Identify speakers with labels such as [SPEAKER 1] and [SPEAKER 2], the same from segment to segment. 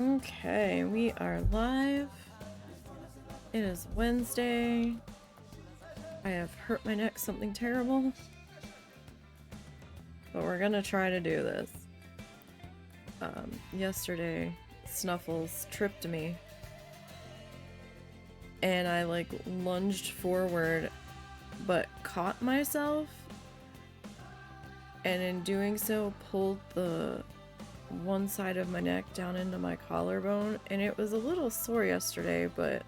[SPEAKER 1] Okay, we are live. It is Wednesday. I have hurt my neck something terrible. But we're gonna try to do this. Yesterday, Snuffles tripped me. And I like lunged forward, but caught myself. And in doing so, pulled the one side of my neck down into my collarbone, and it was a little sore yesterday, but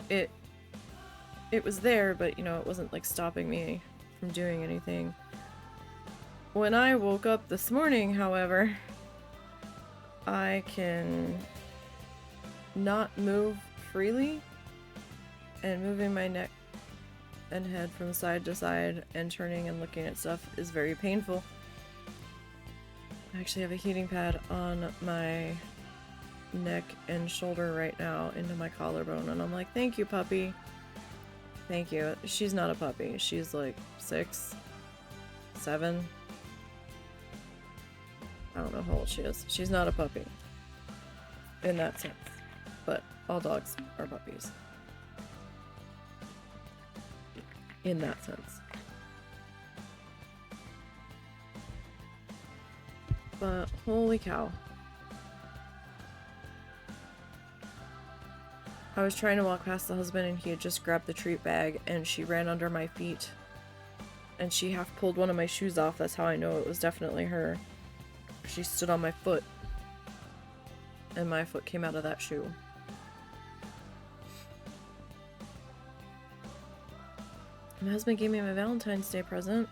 [SPEAKER 1] it was there, but you know, it wasn't like stopping me from doing anything. When I woke up this morning, however, I can not move freely, and moving my neck and head from side to side and turning and looking at stuff is very painful. I actually have a heating pad on my neck and shoulder right now into my collarbone, and I'm like, thank you, puppy. Thank you. She's not a puppy. She's like 6, 7. I don't know how old she is. She's not a puppy in that sense, but all dogs are puppies in that sense. But holy cow. I was trying to walk past the husband and he had just grabbed the treat bag and she ran under my feet. And she half pulled one of my shoes off. That's how I know it was definitely her. She stood on my foot. And my foot came out of that shoe. My husband gave me my Valentine's Day present.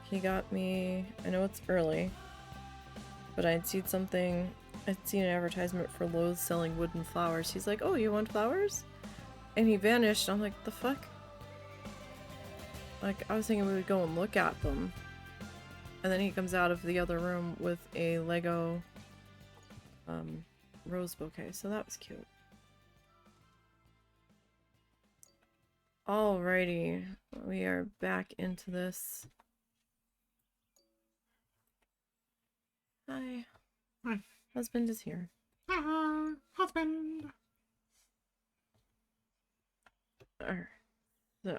[SPEAKER 1] He got me, I know it's early, but I'd seen an advertisement for Lowe's selling wooden flowers. He's like, oh, you want flowers? And he vanished. I'm like, the fuck? Like, I was thinking we would go and look at them. And then he comes out of the other room with a Lego rose bouquet. So that was cute. Alrighty. We are back into this. Hi.
[SPEAKER 2] Hi.
[SPEAKER 1] Husband is here.
[SPEAKER 2] Husband.
[SPEAKER 1] Alright. So,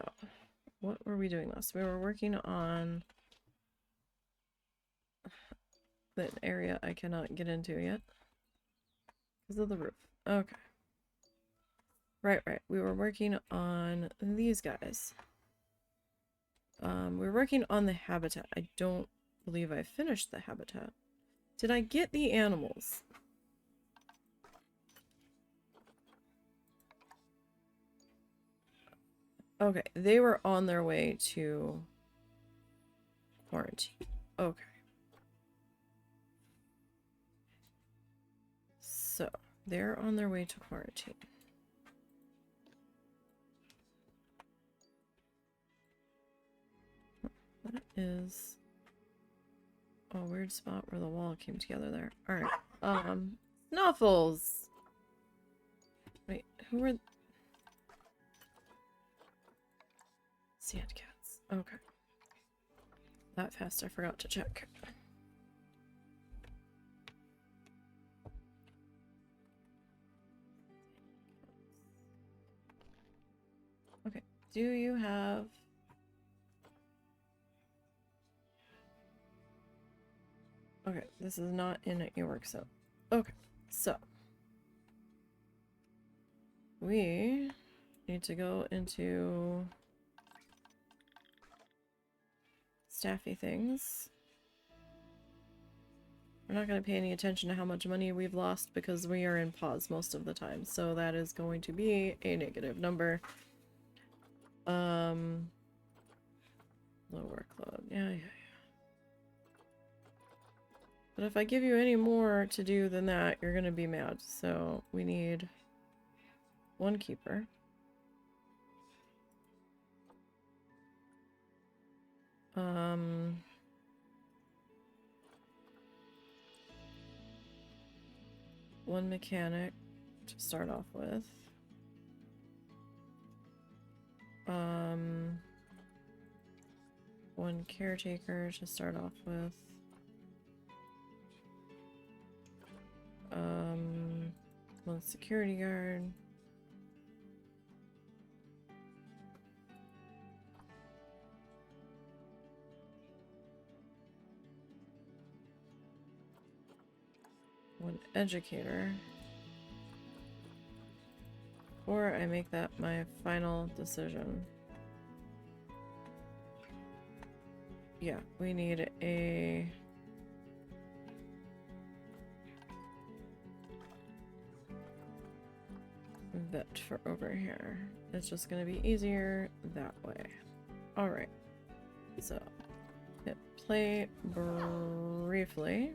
[SPEAKER 1] what were we doing last? We were working on the area I cannot get into yet because of the roof. Okay. Right. We were working on these guys. We were working on the habitat. I don't believe I finished the habitat. Did I get the animals? Okay, they were on their way to quarantine. Okay. So, they're on their way to quarantine. That is a weird spot where the wall came together there. Alright. Snuffles! Wait, who were... Sand cats. Okay. That fast, I forgot to check. Okay. Do you have... Okay, this is not in a work zone. Okay, so we need to go into staffy things. We're not going to pay any attention to how much money we've lost because we are in pause most of the time. So that is going to be a negative number. Low workload. Yeah. But if I give you any more to do than that, you're going to be mad. So we need one keeper. One mechanic to start off with. One caretaker to start off with. One security guard. One educator. Or I make that my final decision. Yeah, we need a vet for over here. It's just gonna be easier that way. Alright. So hit play briefly.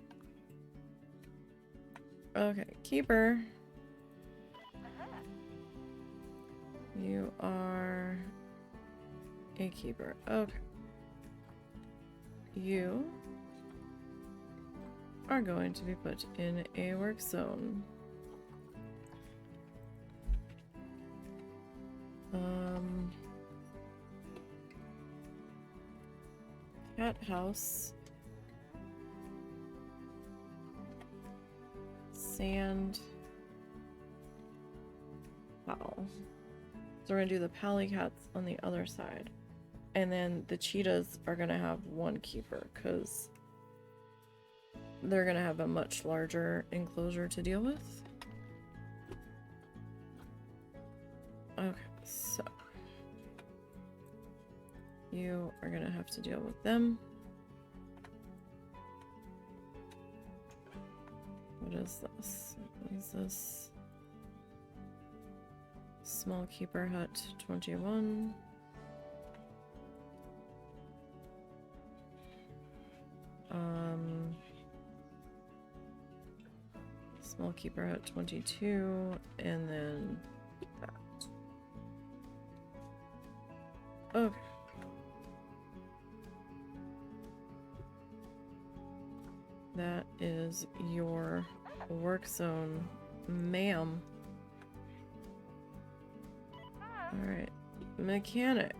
[SPEAKER 1] Okay, keeper. You are a keeper. Okay. You are going to be put in a work zone. Cat house. Sand. Wow. So we're gonna do the Pally cats on the other side. And then the cheetahs are gonna have one keeper because they're gonna have a much larger enclosure to deal with. Okay, so you are gonna have to deal with them. What is this? What is this? Small keeper hut 21. Small keeper hut 22, and then that. Okay. That is your work zone, ma'am. Alright. Mechanic.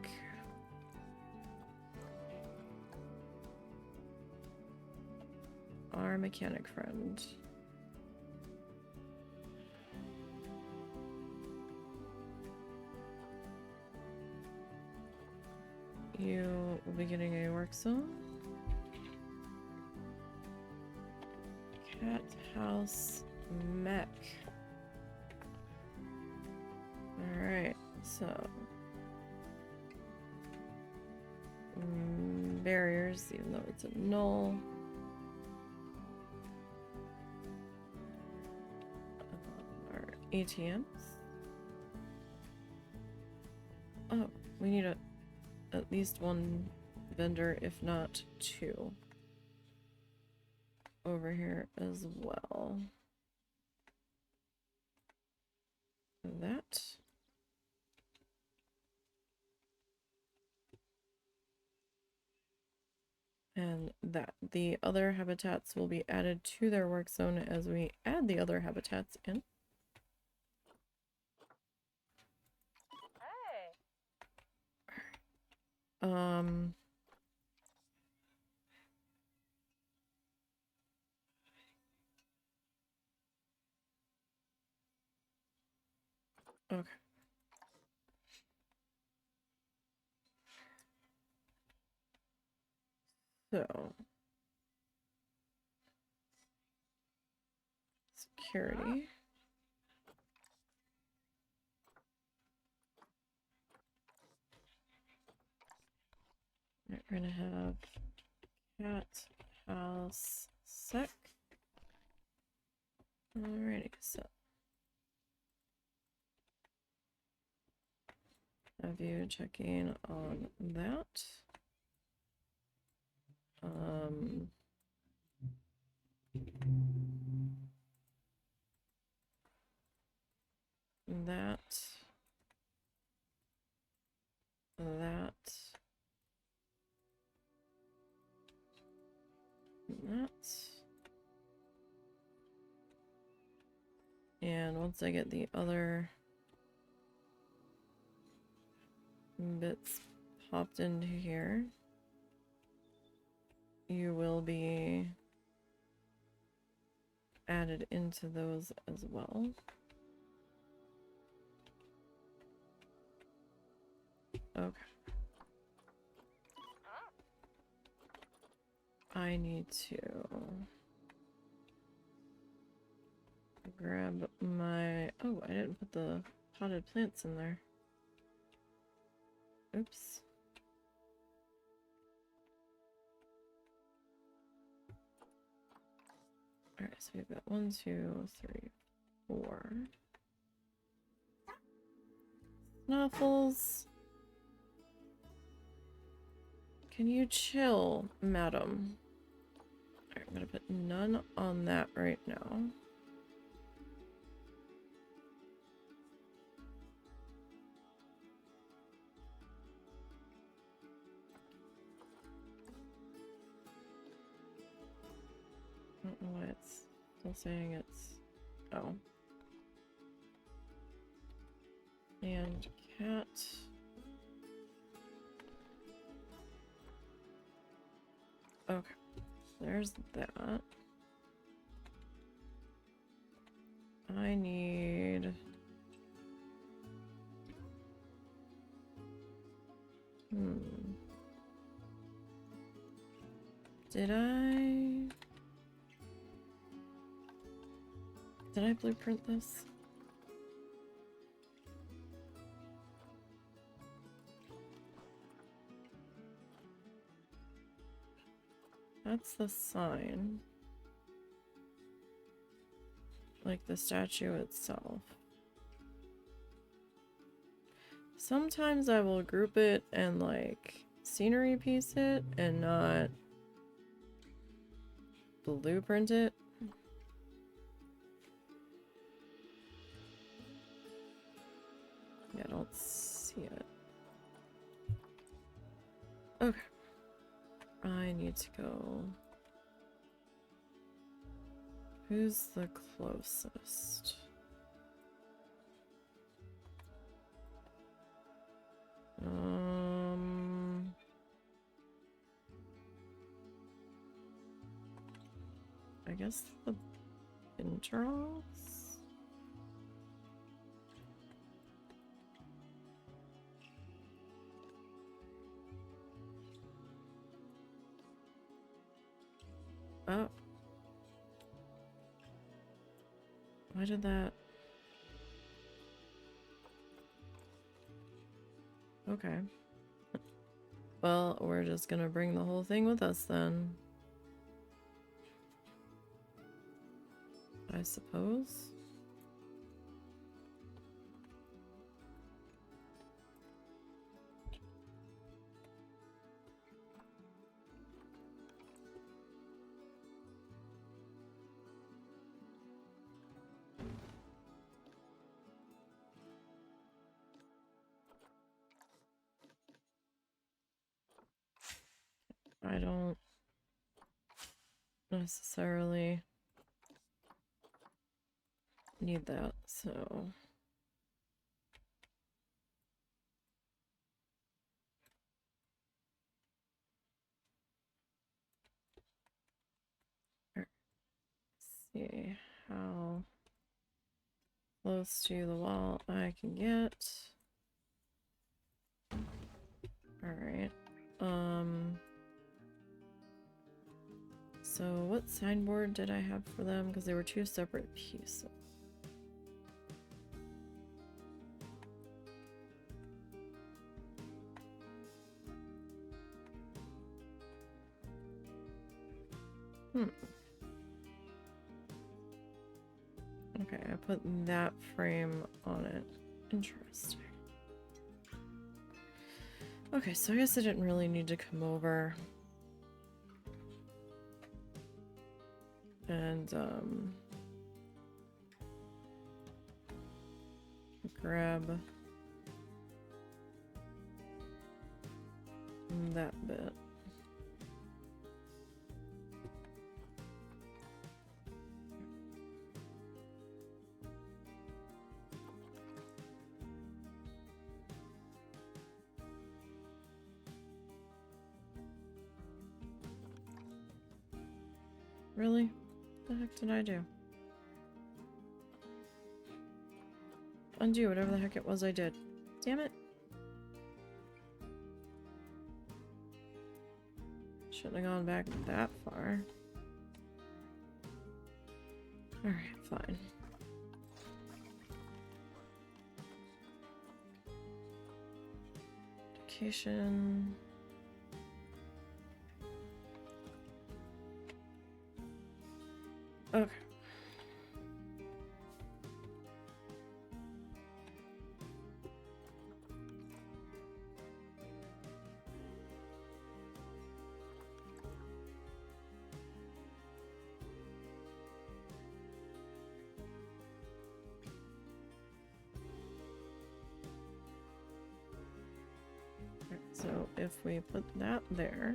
[SPEAKER 1] Our mechanic friend. You will be getting a work zone. Cat house mech. Alright, so barriers, even though it's a null. Our ATMs. Oh, we need at least one vendor, if not two, over here as well. That. And that. The other habitats will be added to their work zone as we add the other habitats in. Okay. So security. We're gonna have cat house sec. Alrighty, so have you checking on that. That. And once I get the other bits popped into here, you will be added into those as well. Okay. I need to grab my... Oh, I didn't put the potted plants in there. Oops. Alright, so we've got 1, 2, 3, 4. Snuffles. Can you chill, madam? Alright, I'm gonna put none on that right now. I don't know why it's still saying it's... Oh. And cat. Okay. There's that. I need... Did I blueprint this? That's the sign. Like the statue itself. Sometimes I will group it and like scenery piece it and not blueprint it. Yeah, I don't see it. Okay. I need to go. Who's the closest? I guess the Pinterals? Oh. Why did that... Okay. Well, we're just gonna bring the whole thing with us then. I suppose. I don't necessarily need that, so... Let's see how close to the wall I can get. Alright. So what signboard did I have for them? Because they were two separate pieces. Okay, I put that frame on it. Interesting. Okay, so I guess I didn't really need to come over and grab that bit. Really? What the heck did I do? undo whatever the heck it was I did. Damn it. Shouldn't have gone back that far. Alright, fine. Education. Okay. So if we put that there,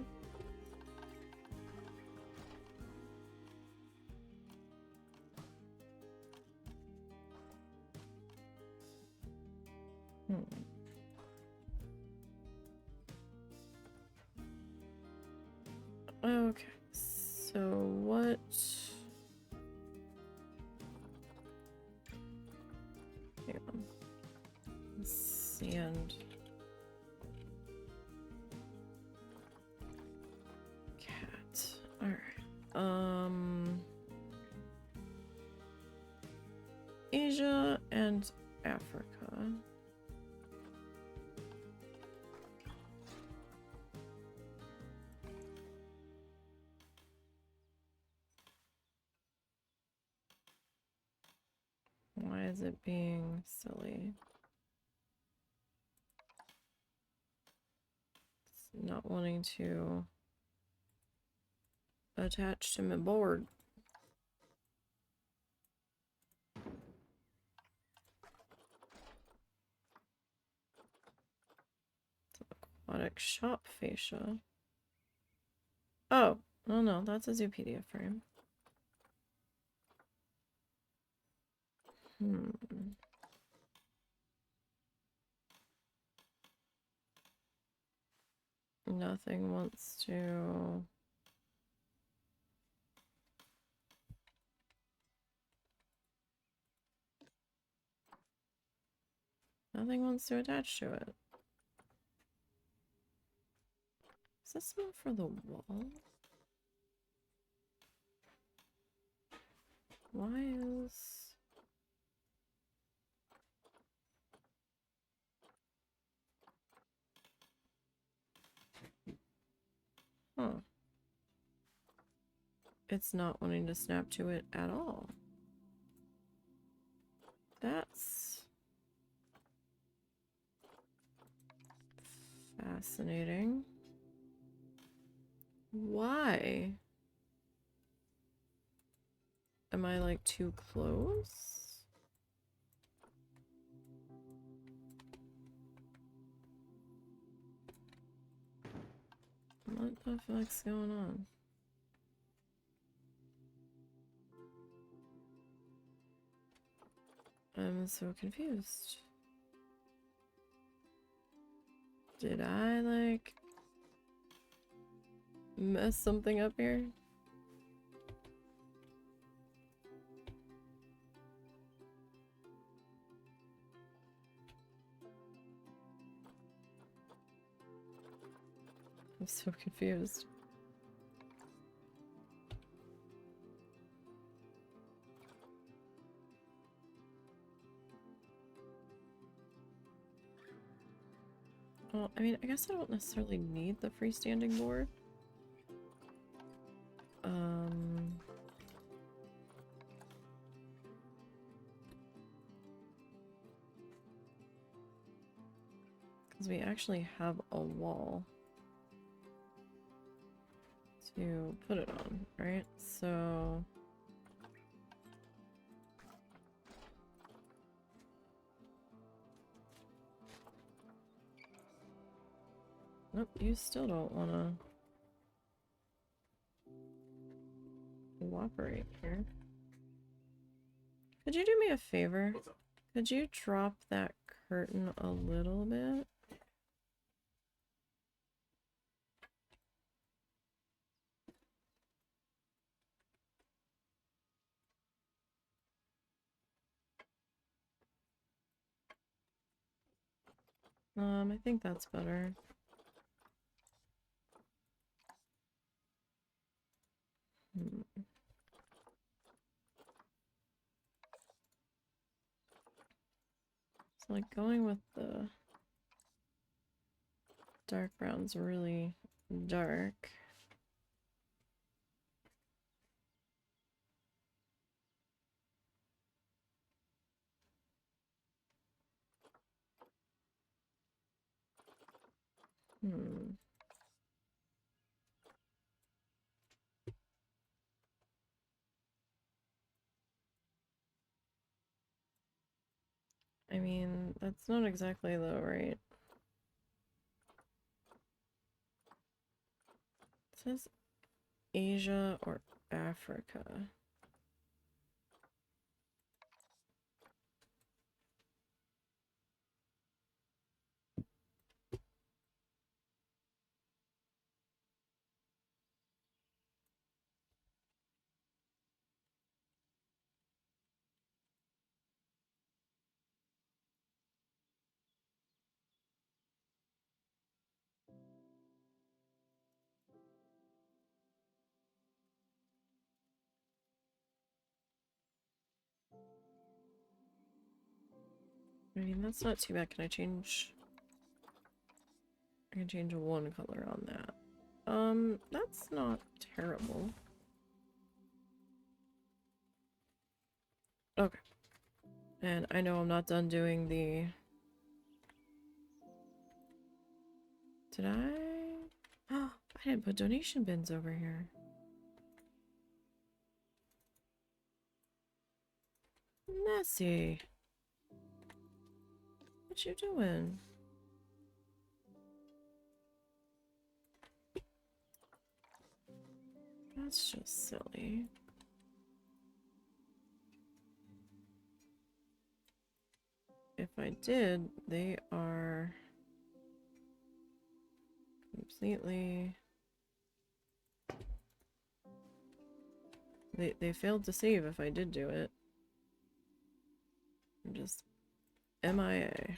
[SPEAKER 1] okay, so what? Hang on. Sand. Cat. Alright. Asia and Africa. Why is it being silly? It's not wanting to attach to my board. Aquatic shop fascia. Oh, no, that's a Zoopedia frame. Nothing wants to... Nothing wants to attach to it. Is this not for the wall? Why is... Huh. It's not wanting to snap to it at all. That's... fascinating. Why? Am I like too close? What the fuck's going on? I'm so confused. Did I like mess something up here? I'm so confused. Well, I mean, I guess I don't necessarily need the freestanding board. Because we actually have a wall to put it on, right? So... Nope, you still don't want to cooperate here. Could you do me a favor?
[SPEAKER 2] What's up?
[SPEAKER 1] Could you drop that curtain a little bit? I think that's better. So like going with the dark brown's really dark. I mean, that's not exactly the right. It says Asia or Africa. I mean, that's not too bad. Can I change? I can change one color on that. That's not terrible. Okay. And I know I'm not done doing the... Did I? Oh, I didn't put donation bins over here. Nessie. What you doing? That's just silly. If I did, they are completely... They failed to save if I did do it. I'm just MIA.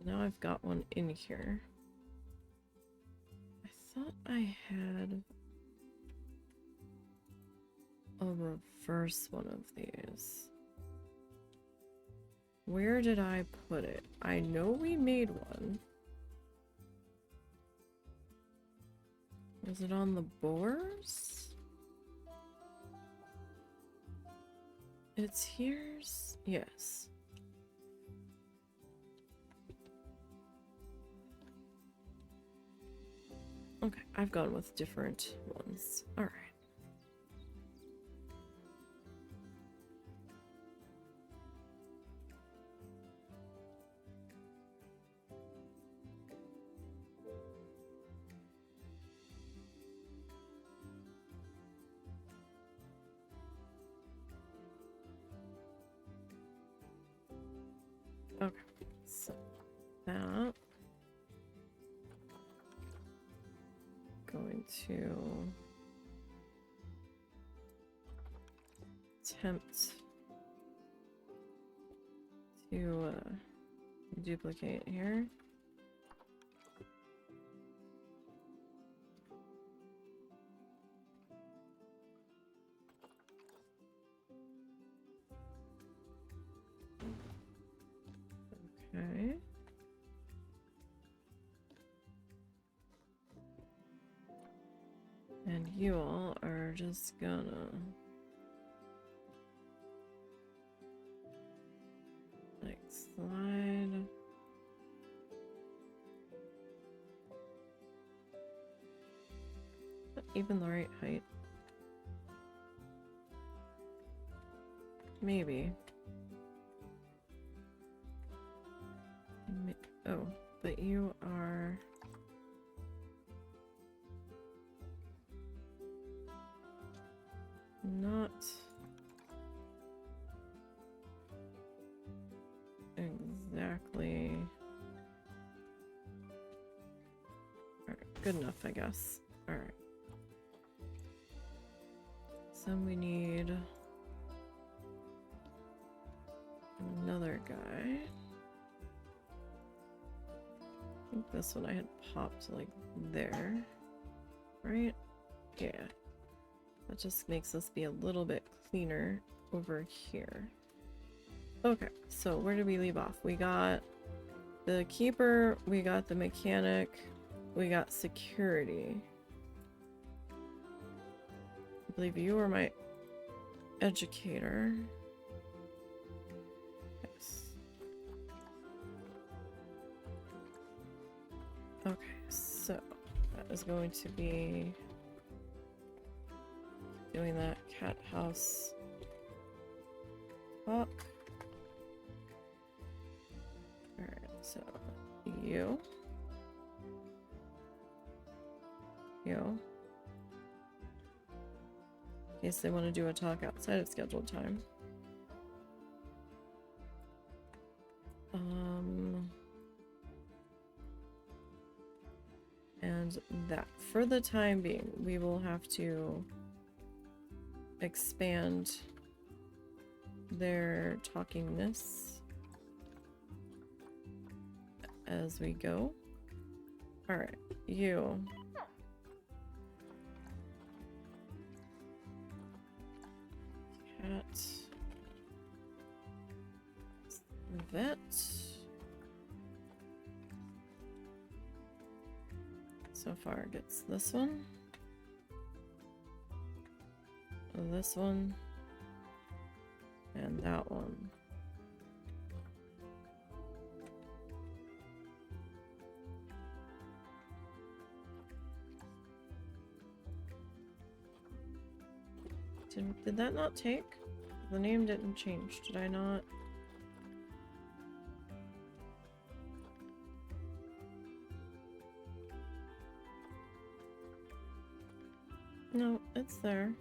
[SPEAKER 1] Now I've got one in here. I thought I had a reverse one of these. Where did I put it? I know we made one. Was it on the boars? It's here's... Yes. Okay, I've gone with different ones. Alright. Okay, so that... Going to attempt to duplicate here. Okay. And you all are just gonna like slide. Not even the right height. Maybe. Oh, but you are... not exactly... Alright, good enough, I guess. Alright. Then we need another guy. I think this one I had popped like there, right? Yeah. That just makes us be a little bit cleaner over here. Okay, so where did we leave off? We got the keeper, we got the mechanic, we got security. I believe you were my educator. Yes. Okay, so that is going to be doing that cat house talk. Alright, so you. In case they want to do a talk outside of scheduled time. And that, for the time being, we will have to expand their talkingness as we go. Alright, you. Cat. Vet. So far gets this one. This one. And that one. Did that not take? The name didn't change, did I not? No, it's there.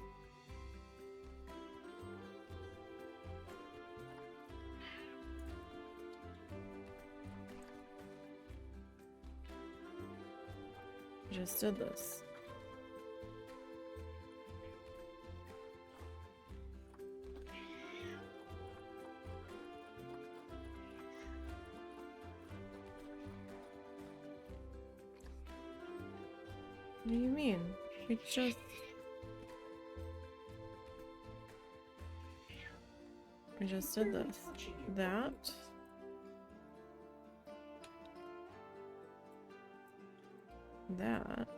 [SPEAKER 1] I just did this. What do you mean? We just... We just did this. That. That.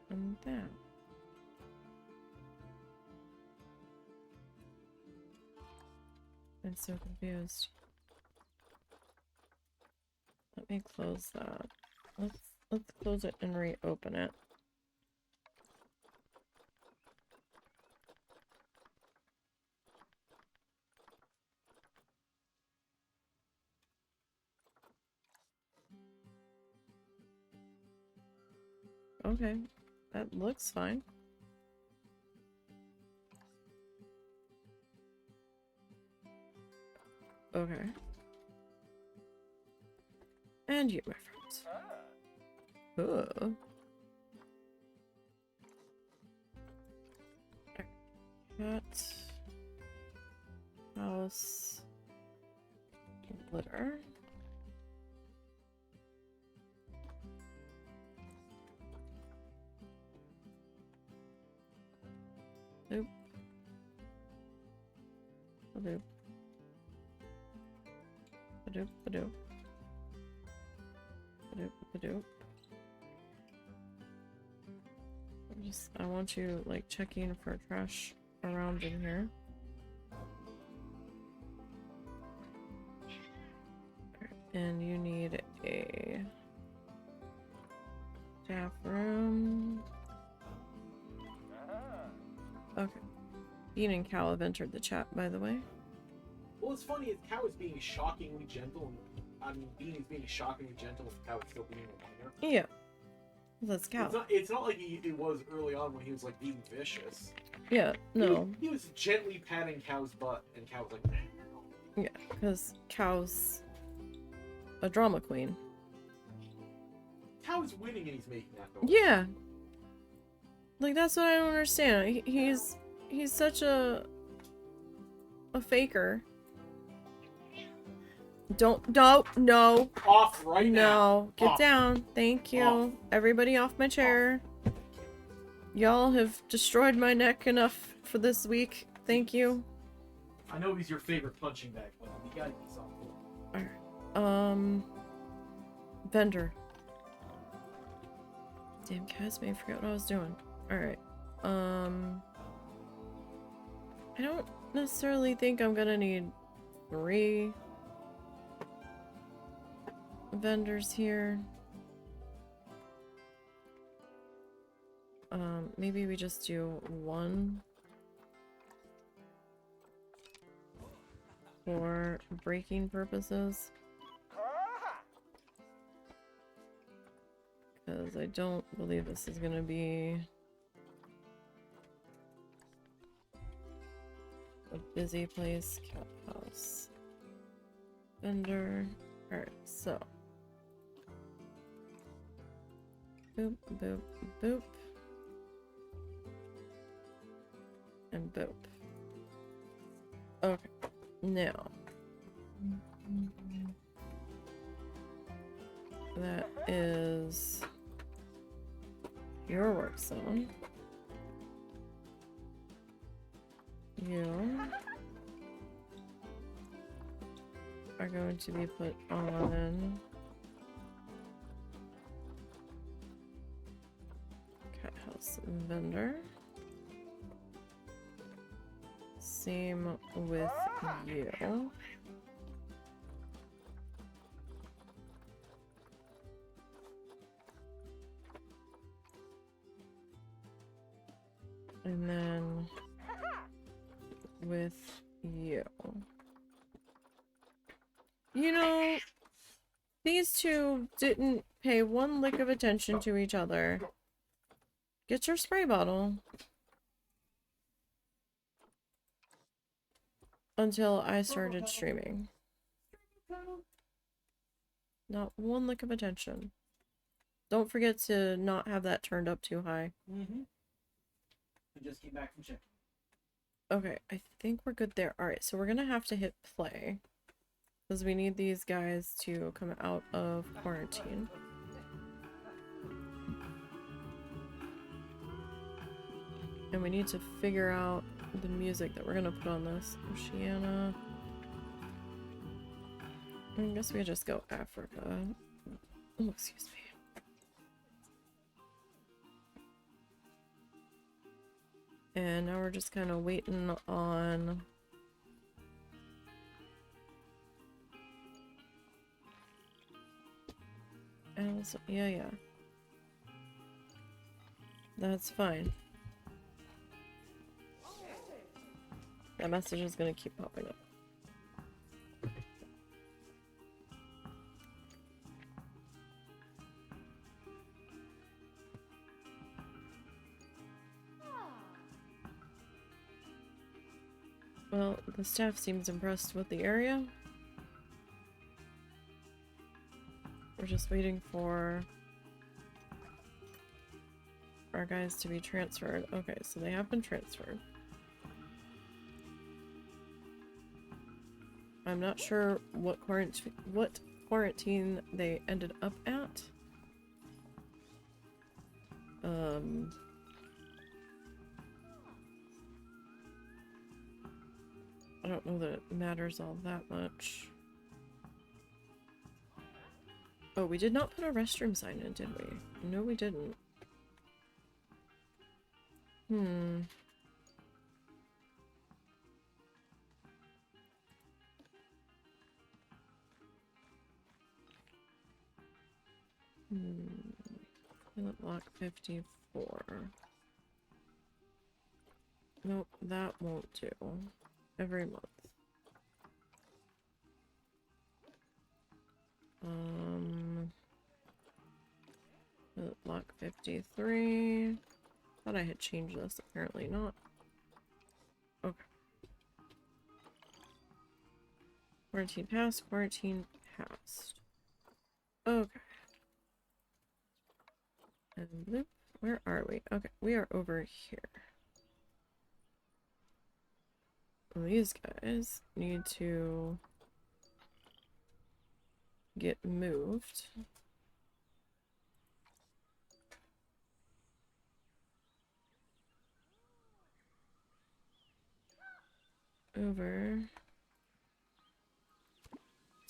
[SPEAKER 1] And that. I'm so confused. Let me close that. Let's close it and reopen it. Okay, that looks fine. Okay. And you, my friends. Ooh. Cat. House. Litter. Nope. Ba-doop. Ba-doop, ba-doop. Ba-doop, ba-doop. I want you, like, checking for trash around in here. And you need a staff room. Okay. Bean and Cal have entered the chat, by the way.
[SPEAKER 3] Well, what's funny is Cow is being shockingly gentle, and Bean is being shockingly gentle, and Cow is still being a minor.
[SPEAKER 1] Yeah. That's Cal.
[SPEAKER 3] It's not like it was early on when he was, like, being vicious.
[SPEAKER 1] Yeah, no.
[SPEAKER 3] He was gently patting Cow's butt, and Cow was like...
[SPEAKER 1] Yeah, because Cow's a drama queen.
[SPEAKER 3] Cow is winning and he's making that noise.
[SPEAKER 1] Yeah. Like, that's what I don't understand. He's such a faker. No.
[SPEAKER 3] Off right now.
[SPEAKER 1] No. Get
[SPEAKER 3] Off.
[SPEAKER 1] down. Thank you.
[SPEAKER 3] Off.
[SPEAKER 1] Everybody off my chair. Y'all have destroyed my neck enough for this week. Thank you.
[SPEAKER 3] I know he's your favorite punching bag, but you gotta get something.
[SPEAKER 1] Alright. Vendor. Damn, Kaz made me forget what I was doing. Alright. I don't necessarily think I'm gonna need 3 vendors here. Maybe we just do 1 for breaking purposes. Because I don't believe this is gonna be a busy place. Cat house. Vendor. Alright, so. Boop, boop, boop. And boop. Okay. Now. That is your work zone. You are going to be put on cat house vendor. Same with you. And then with you. You know, these two didn't pay one lick of attention to each other. Get your spray bottle. Until I started streaming. Not one lick of attention. Don't forget to not have that turned up too high.
[SPEAKER 3] Mm-hmm. I just came back from checking.
[SPEAKER 1] Okay, I think we're good there. Alright, so we're gonna have to hit play. Because we need these guys to come out of quarantine. And we need to figure out the music that we're gonna put on this. Oceania. I guess we just go Africa. Oh, excuse me. And now we're just kind of waiting on else. Yeah. That's fine. That message is gonna keep popping up. Well, the staff seems impressed with the area. We're just waiting for our guys to be transferred. Okay, so they have been transferred. I'm not sure what quarantine they ended up at. I don't know that it matters all that much. Oh, we did not put a restroom sign in, did we? No, we didn't. Block 54. Nope, that won't do. Every month. Block 53. Thought I had changed this, apparently not. Okay. Quarantine passed, quarantine passed. Okay. And bloop. Where are we? Okay, we are over here. These guys need to get moved. Over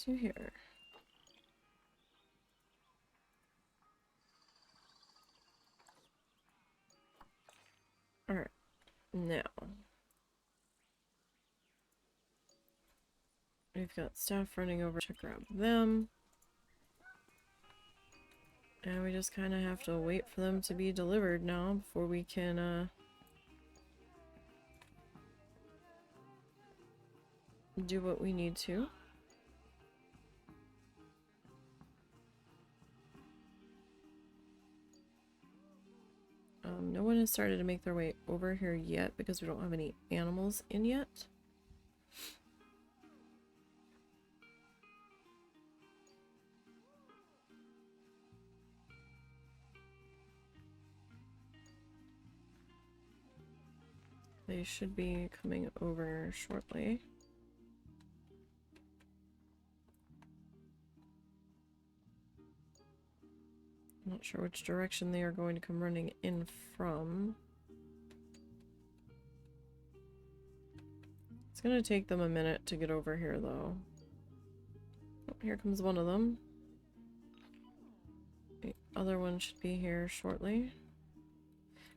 [SPEAKER 1] to here. Alright, now we've got staff running over to grab them. And we just kind of have to wait for them to be delivered now before we can do what we need to. No one has started to make their way over here yet because we don't have any animals in yet. They should be coming over shortly. I'm not sure which direction they are going to come running in from. It's gonna take them a minute to get over here, though. Oh, here comes one of them. The other one should be here shortly.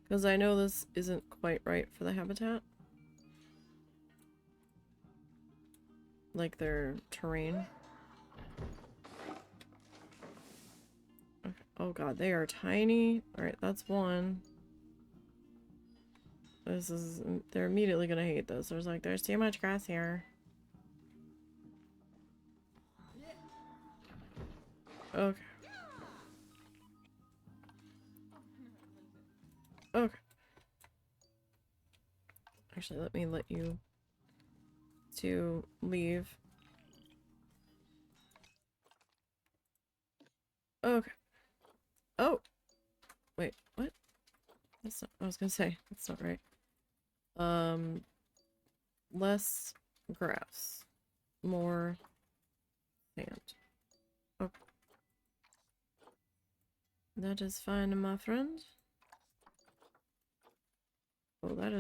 [SPEAKER 1] Because I know this isn't quite right for the habitat. Like their terrain. Okay. Oh god, they are tiny. Alright, that's one. This is... They're immediately gonna hate this. There's like, there's too much grass here. Okay. Okay. Actually, let me let you to leave. Okay. Oh! Wait, what? That's not, I was gonna say, that's not right. Less grass. More sand. Okay. That is fine, my friend. Oh, that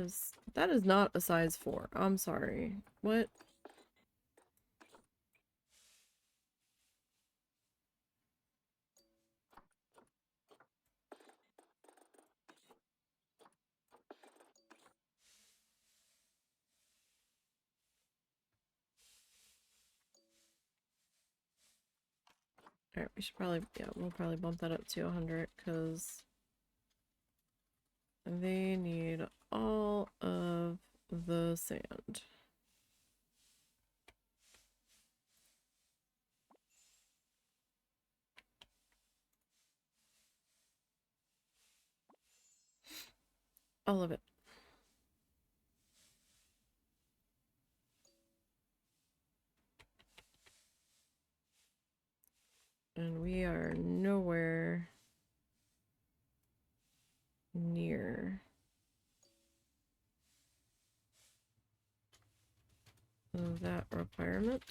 [SPEAKER 1] is not a size 4. I'm sorry. What? Alright, we should probably, yeah, we'll probably bump that up to 100 because they need all of the sand. All of it. And we are nowhere near that requirement.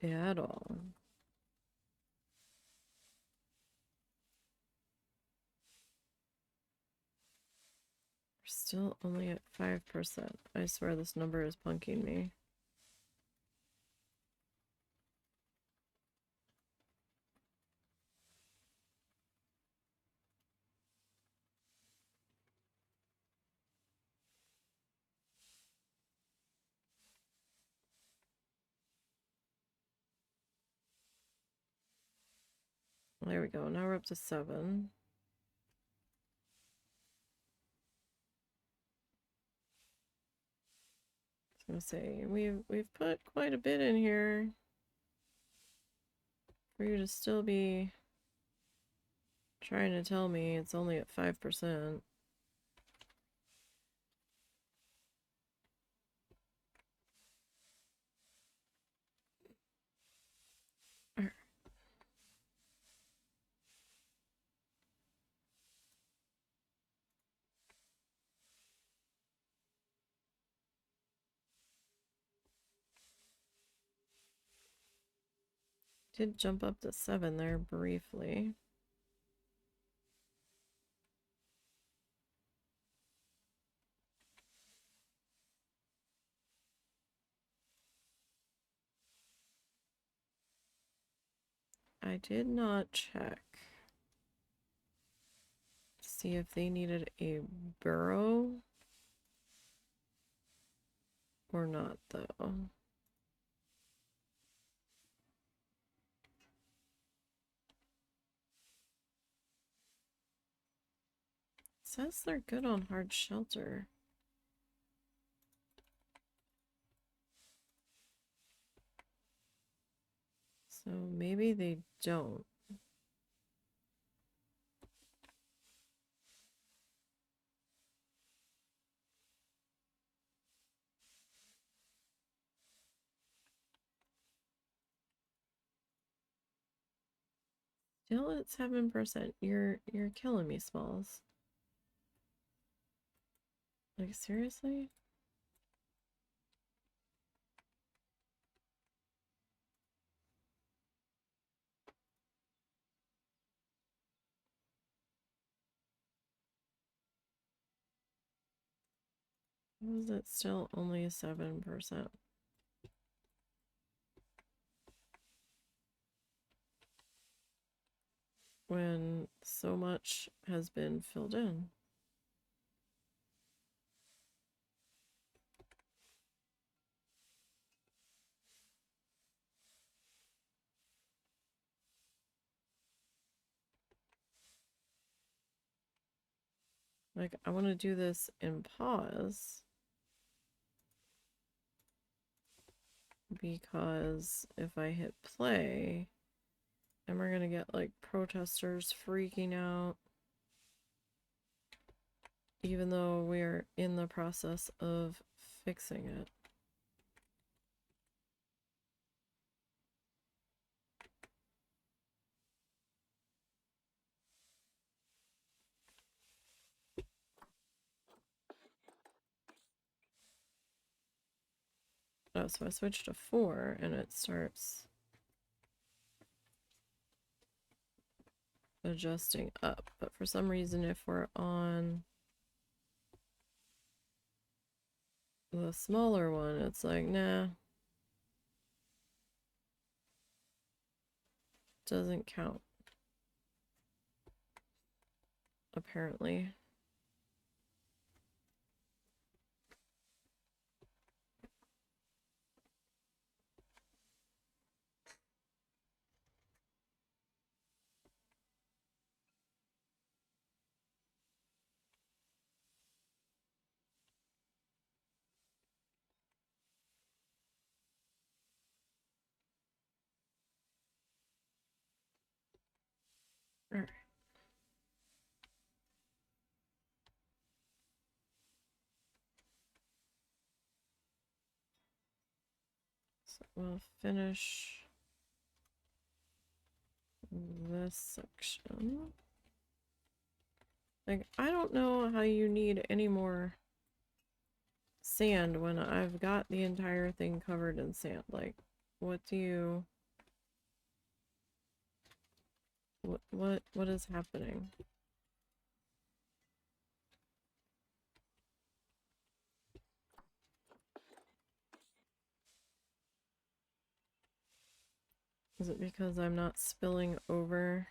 [SPEAKER 1] At all. We're still only at 5%. I swear this number is punking me. There we go. Now we're up to 7. I was gonna say we've put quite a bit in here for you to still be trying to tell me it's only at 5%. Did jump up to 7 there briefly. I did not check to see if they needed a burrow or not, though. It says they're good on hard shelter. So maybe they don't. Still at 7%. You're killing me, Smalls. Like, seriously? How is it still only 7%? When so much has been filled in. Like, I want to do this in pause. Because if I hit play, then we're gonna get like protesters freaking out. Even though we're in the process of fixing it. Oh, so I switched to 4 and it starts adjusting up. But for some reason, if we're on the smaller one, it's like, nah. Doesn't count. Apparently. All right. So we'll finish this section. Like, I don't know how you need any more sand when I've got the entire thing covered in sand. Like, what do you... What is happening? Is it because I'm not spilling over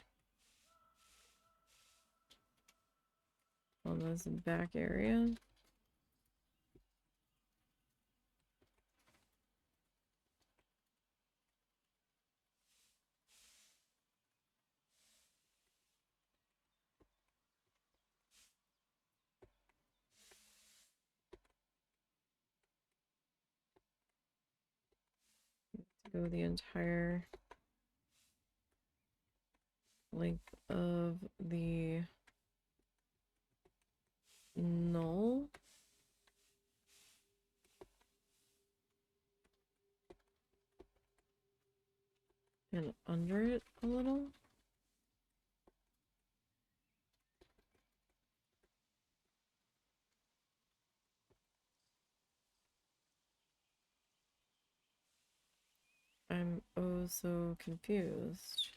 [SPEAKER 1] on this back area? Go the entire length of the null. And under it a little. I'm oh so confused.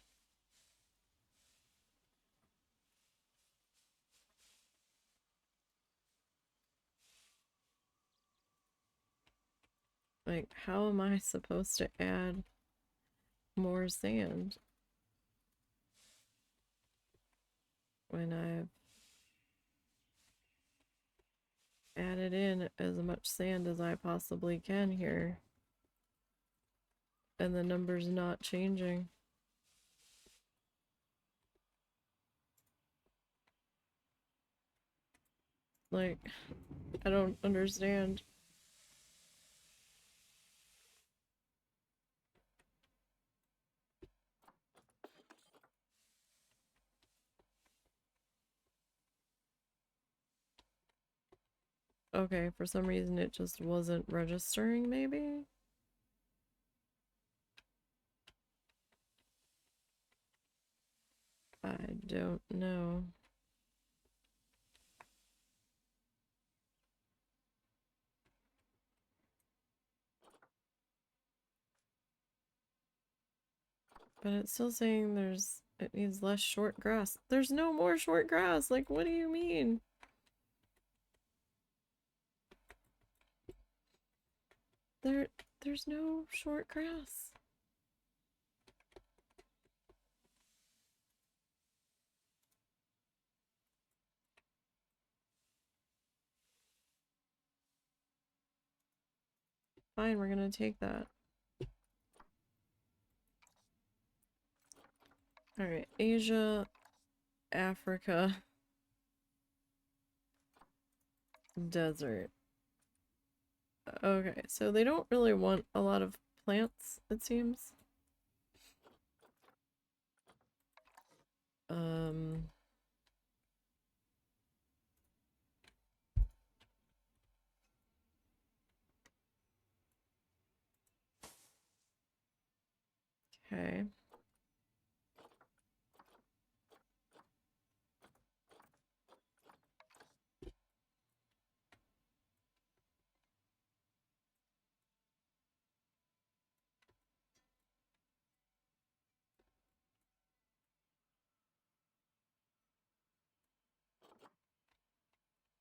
[SPEAKER 1] Like, how am I supposed to add more sand when I've added in as much sand as I possibly can here, and the number's not changing? Like, I don't understand. Okay, for some reason it just wasn't registering, maybe? I don't know. But it's still saying it needs less short grass. There's no more short grass! Like, what do you mean? There's no short grass. Fine, we're gonna take that. Alright, Asia, Africa, desert. Okay, so they don't really want a lot of plants, it seems. Okay.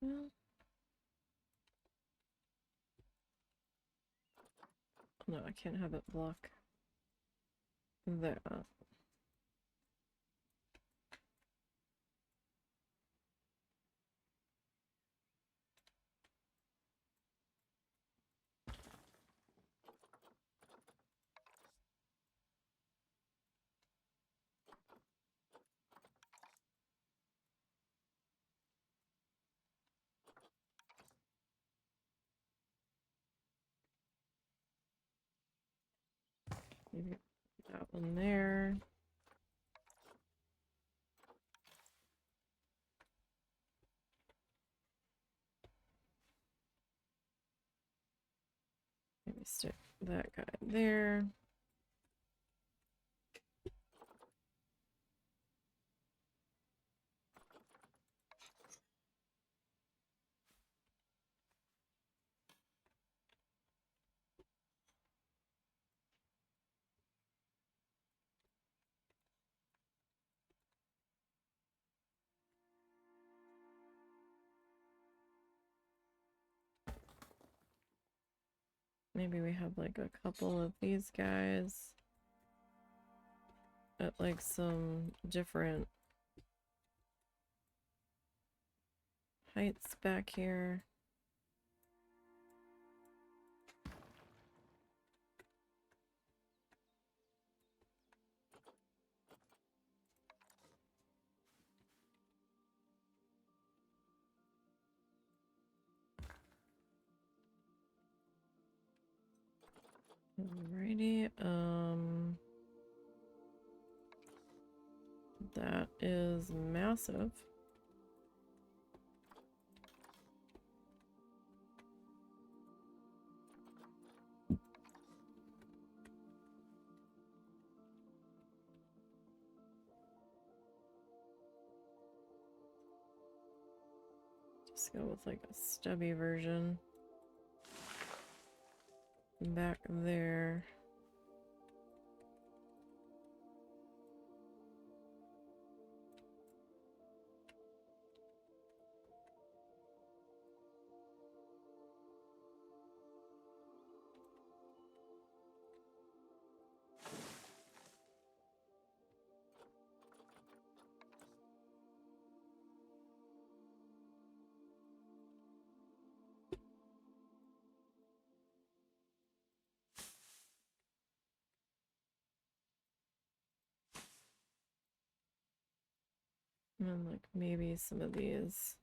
[SPEAKER 1] Well, no, I can't have it block that. Maybe that one there. Maybe stick that guy there. Maybe we have like a couple of these guys at like some different heights back here. Alrighty, that is massive. Just go with like a stubby version. Back there. And then, like, maybe some of these,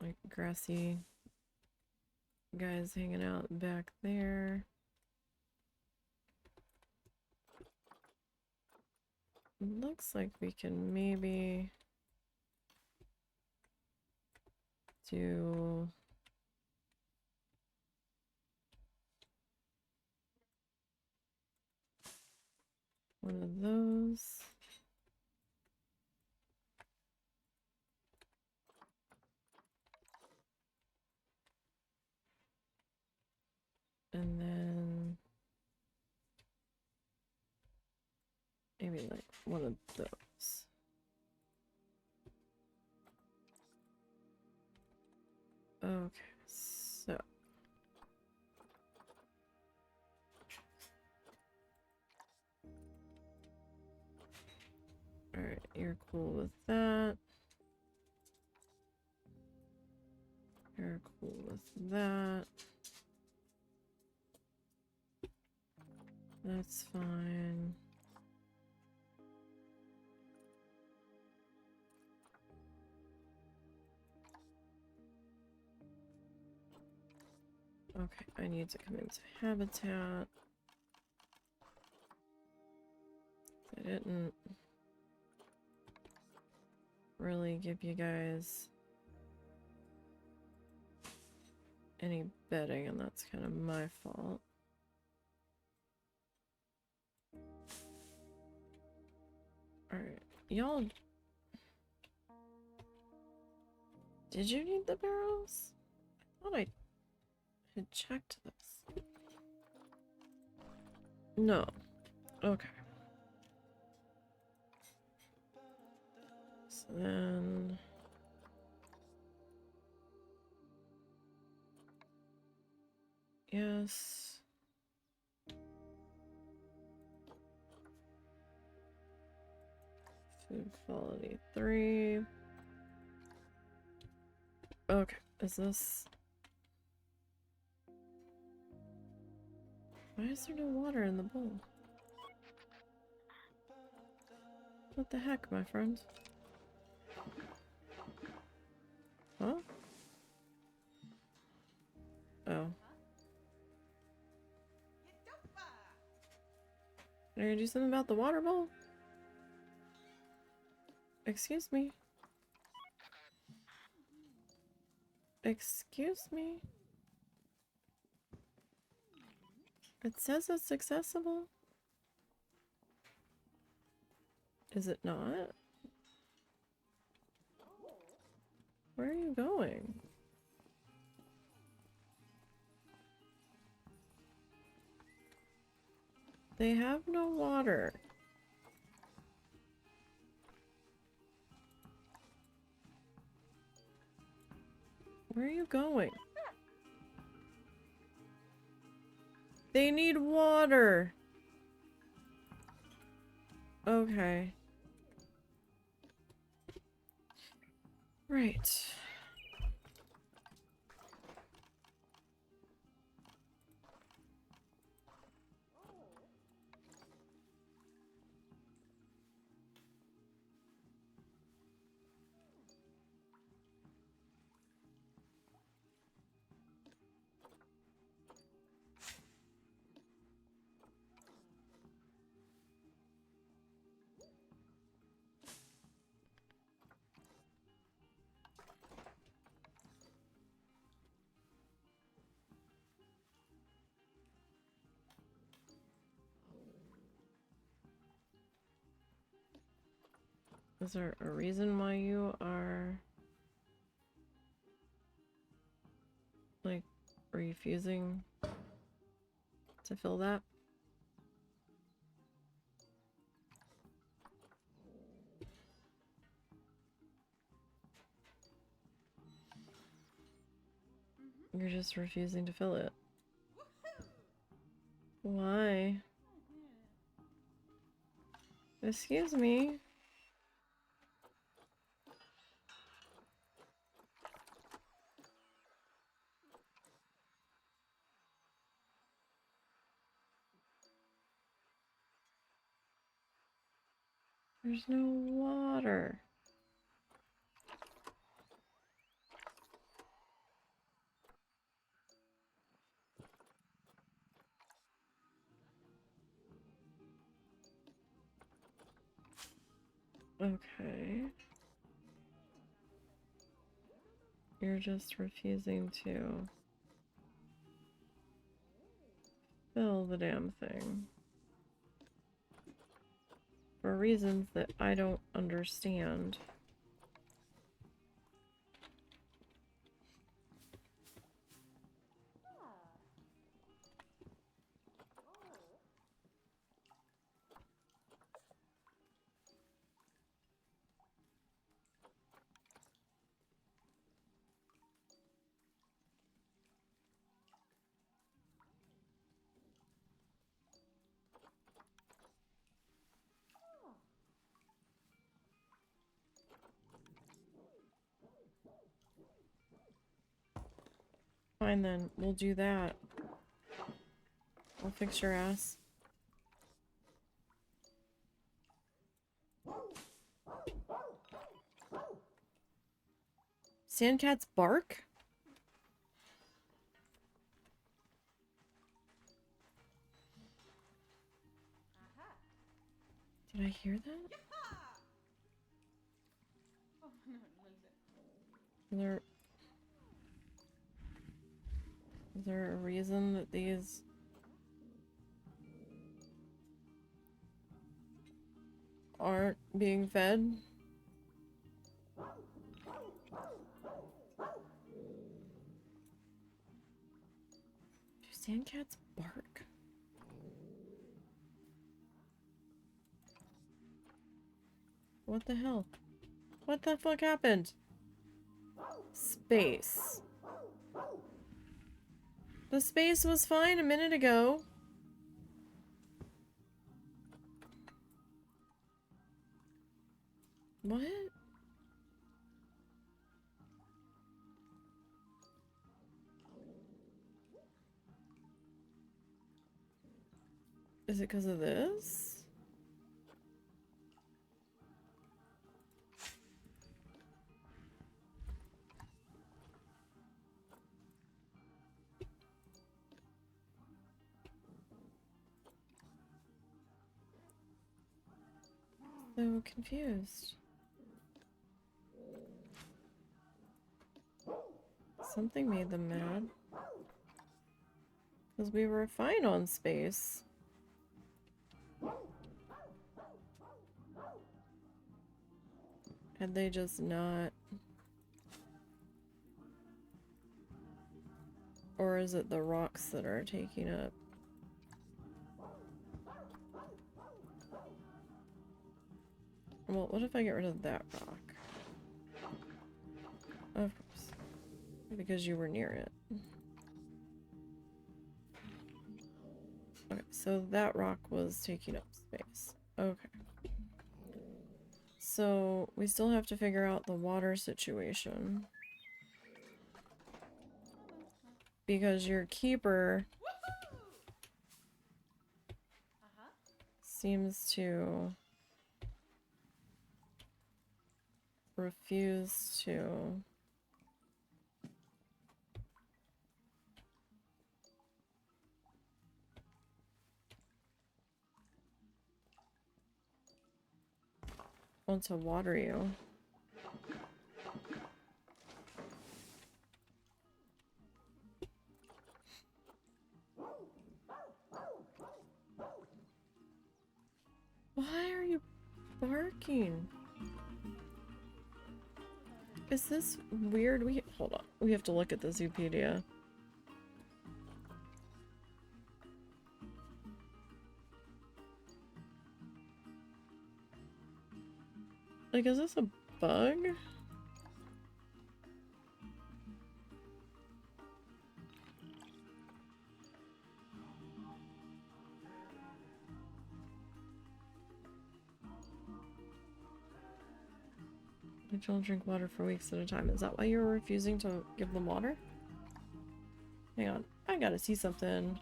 [SPEAKER 1] like, grassy guys hanging out back there. Looks like we can maybe do one of those. And then maybe like one of those. Okay, so alright, you're cool with that. You're cool with that. That's fine. Okay, I need to come into habitat. I didn't really give you guys any bedding, and that's kind of my fault. Alright, y'all... Did you need the barrels? I thought I had checked this. No. Okay. So then... Yes. Food quality 3. Okay, is this... Why is there no water in the bowl? What the heck, my friend? Huh? Oh. Are you gonna do something about the water bowl? Excuse me. Excuse me. It says it's accessible. Is it not? Where are you going? They have no water. Where are you going? They need water. Okay. Right. Is there a reason why you are like refusing to fill that? You're just refusing to fill it. Why? Excuse me. There's no water. Okay. You're just refusing to fill the damn thing. For reasons that I don't understand. Fine then, we'll do that. I'll fix your ass. Sandcats bark? Did I hear that? Is there a reason that these aren't being fed? Do sandcats bark? What the hell? What the fuck happened? Space. The space was fine a minute ago. What? Is it because of this? So confused. Something made them mad. Because we were fine on space. Had they just not... Or is it the rocks that are taking up? Well, what if I get rid of that rock? Of course. Because you were near it. Okay, so that rock was taking up space. Okay. So, we still have to figure out the water situation. Because your keeper seems to refuse to want to water you. Why are you barking? Is this weird? Hold on. We have to look at the Zoopedia. Like, is this a bug? They don't drink water for weeks at a time. Is that why you're refusing to give them water? Hang on. I gotta see something.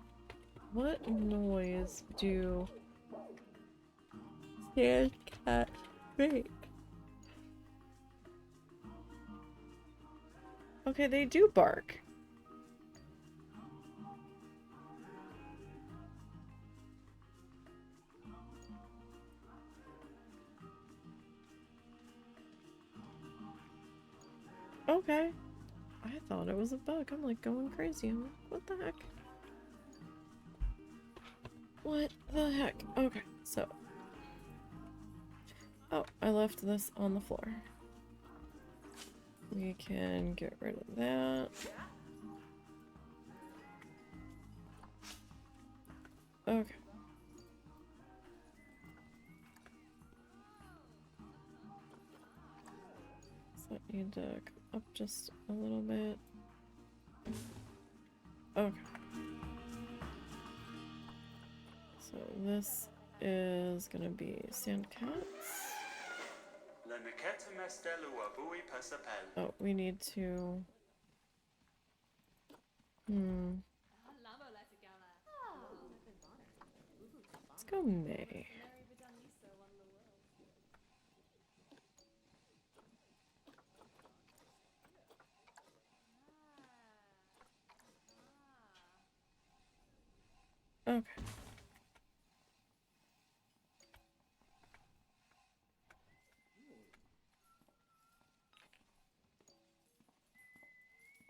[SPEAKER 1] What noise do sandcats Great. Okay, they do bark. Okay. I thought it was a bug. I'm like going crazy. I'm like, what the heck? What the heck? Okay, so. Oh, I left this on the floor. We can get rid of that. Okay. So I need to come up just a little bit. Okay. So this is gonna be sand cats. Oh, we need to. Let's go May. Okay.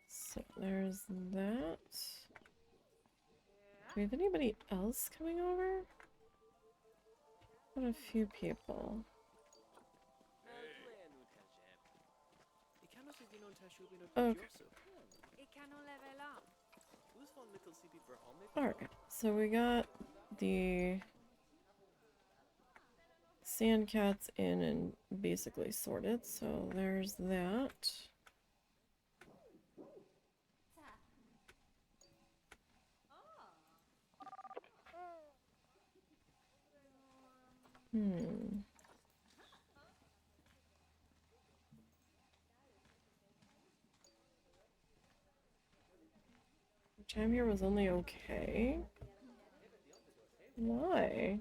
[SPEAKER 1] So there's that. Do we have anybody else coming over? What a few people. Okay. Alright, so we got the sand cats in and basically sorted, so there's that. Time here was only okay. Why?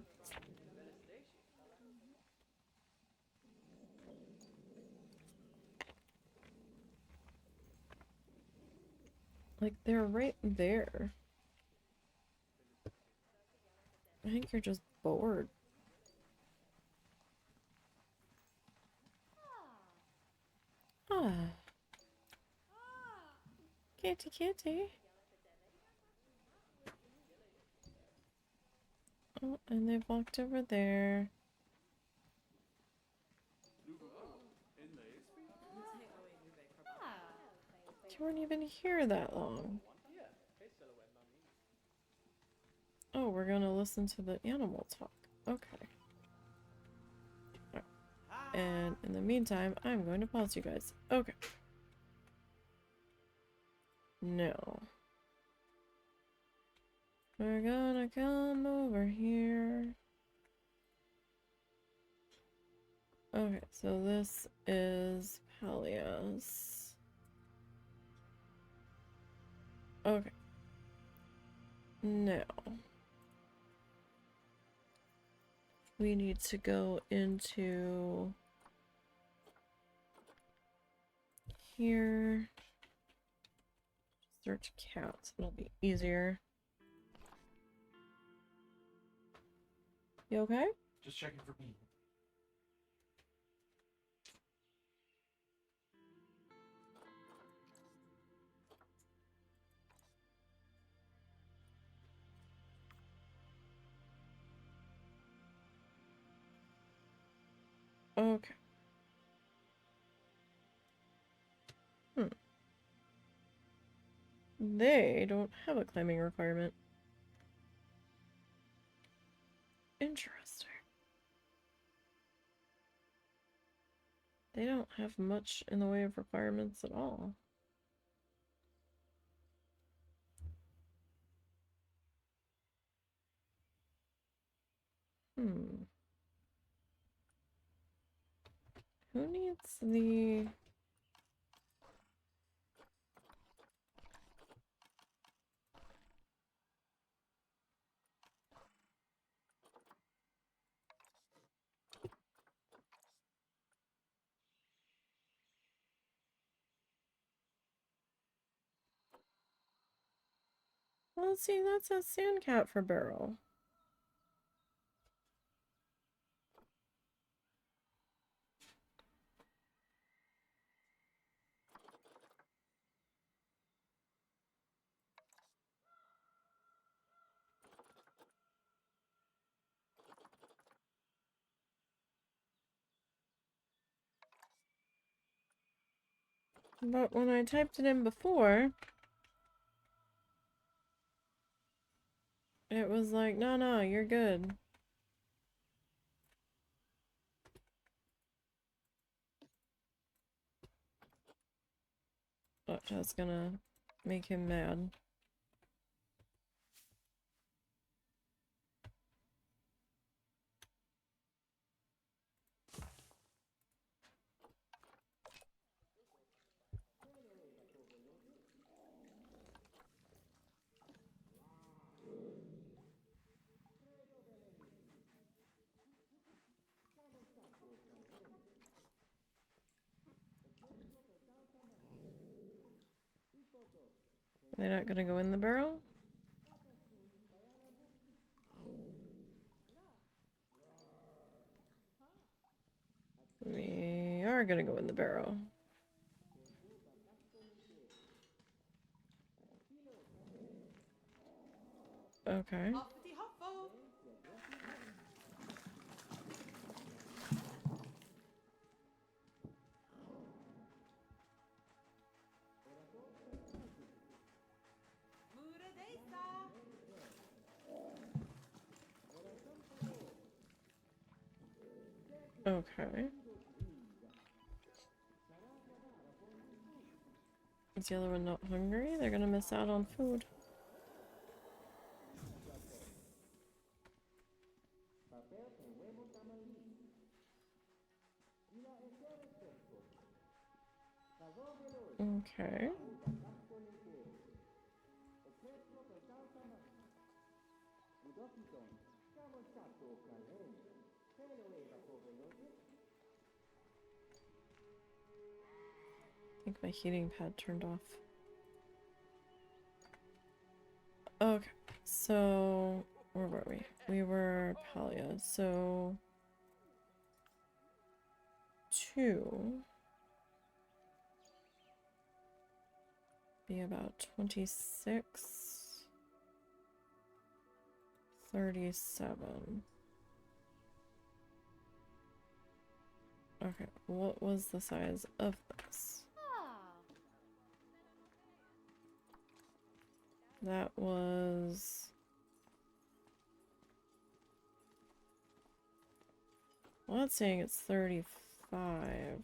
[SPEAKER 1] Like, they're right there. I think you're just bored. Ah. Kitty, kitty. Oh, and they've walked over there. You weren't even here that long. Oh, we're gonna listen to the animal talk. Okay. Right. And in the meantime, I'm going to pause you guys. Okay. No. We're gonna come over here. Okay, so this is Pallia's. Okay. Now. We need to go into here. Search cats. It'll be easier. You okay?
[SPEAKER 3] Just checking for people.
[SPEAKER 1] Okay. They don't have a climbing requirement. Interesting. They don't have much in the way of requirements at all. Who needs the... Well, see, that's a sandcat for Barrel. But when I typed it in before, it was like, no, you're good. But that's gonna make him mad. They're not gonna go in the barrel? We are gonna go in the barrel. Okay. Okay. Is the other one not hungry? They're gonna miss out on food. Okay. I think my heating pad turned off. Okay, so where were we? We were Palla, so 2 be about 26, 37. Okay, what was the size of this? That was... Well, that's saying it's 35.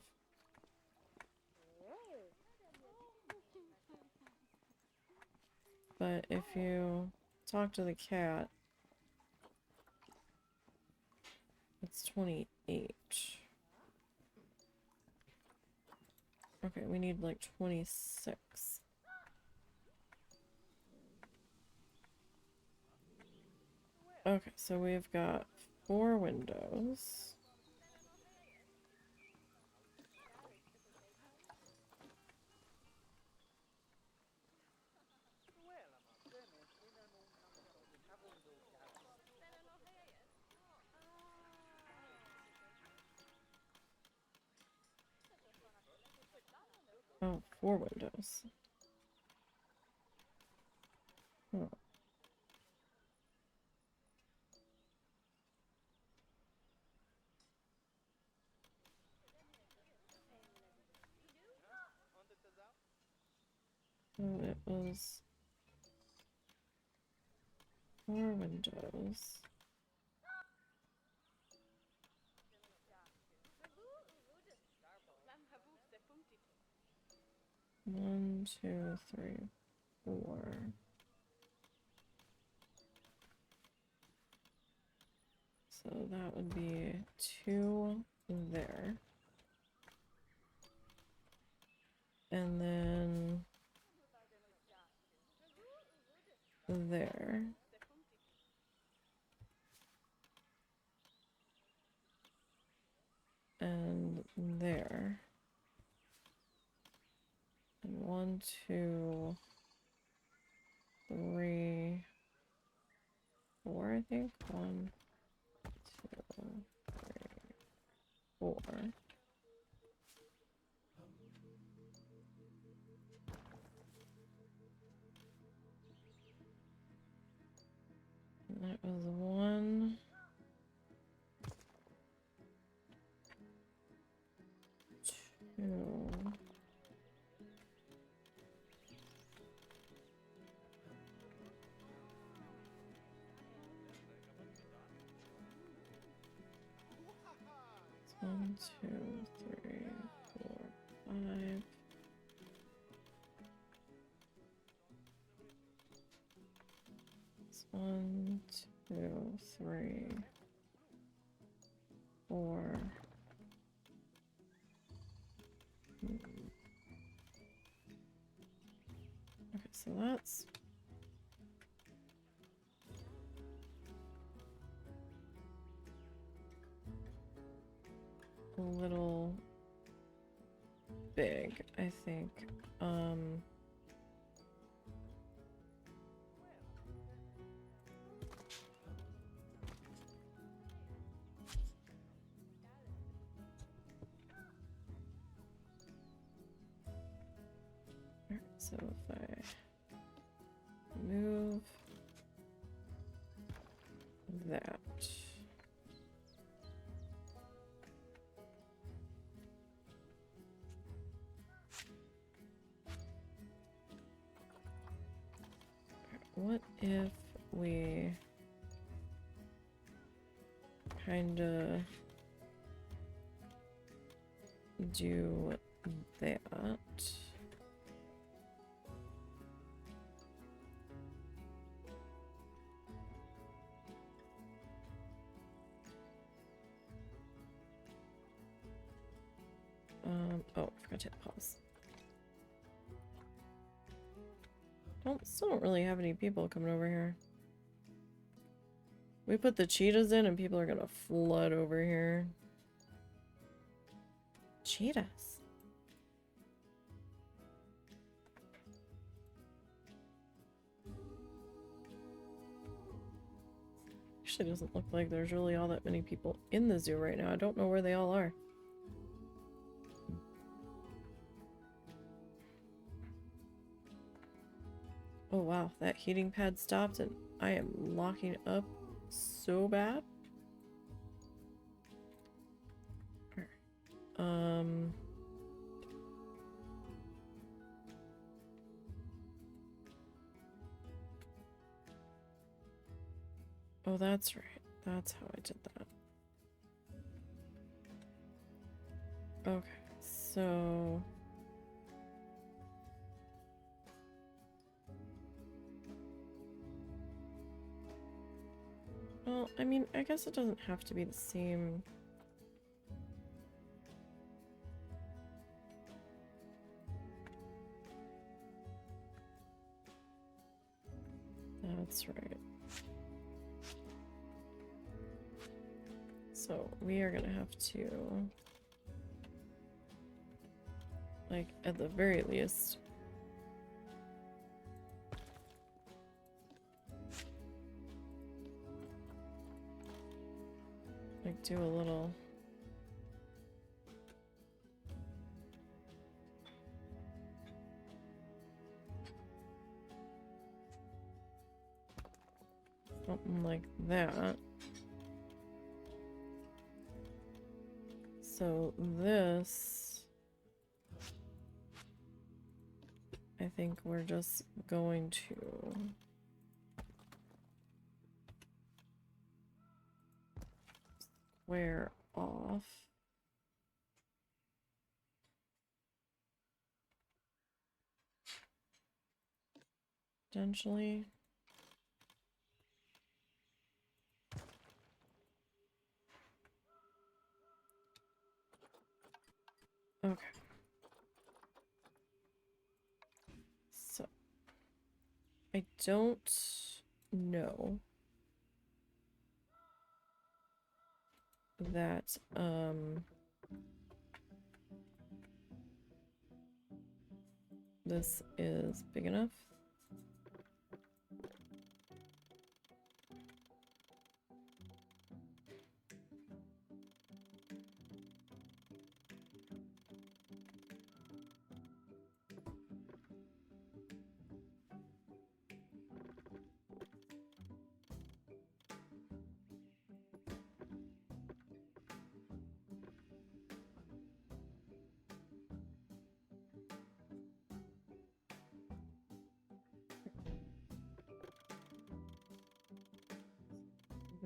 [SPEAKER 1] But if you talk to the cat, it's 28. Okay, we need like 26. Okay, so we've got 4 windows. Oh, 4 windows. Huh. So it was 4 windows. One, two, three, 4. So that would be 2 there. And then there. And there. And 1, 2, 3, think 1, 2, 3, 4. And that was 1. 2. 1, 2, 3, 4, 5. It's 1, 2, 3, 4. Okay, so that's a little big, I think. Alright, so if I move that. What if we kind of do that? Oh, I forgot to hit pause. Still don't really have any people coming over here. We put the cheetahs in and people are gonna flood over here. Cheetahs. Actually doesn't look like there's really all that many people in the zoo right now. I don't know where they all are. Oh wow, that heating pad stopped and I am locking up so bad. Oh, that's right. That's how I did that. Okay, so... Well, I mean, I guess it doesn't have to be the same... That's right. So we are gonna have to, like, at the very least, like, do a little... something like that. So this, I think we're just going to square off. Potentially. Okay. So I don't know that this is big enough.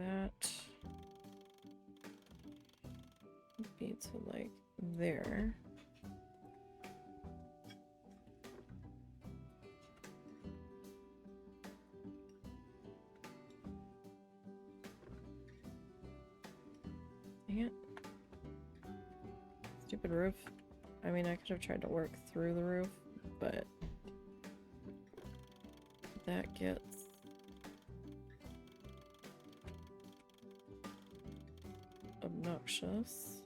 [SPEAKER 1] that would be to like there. Dang it. Stupid roof. I mean, I could have tried to work through the roof, but that gets obnoxious.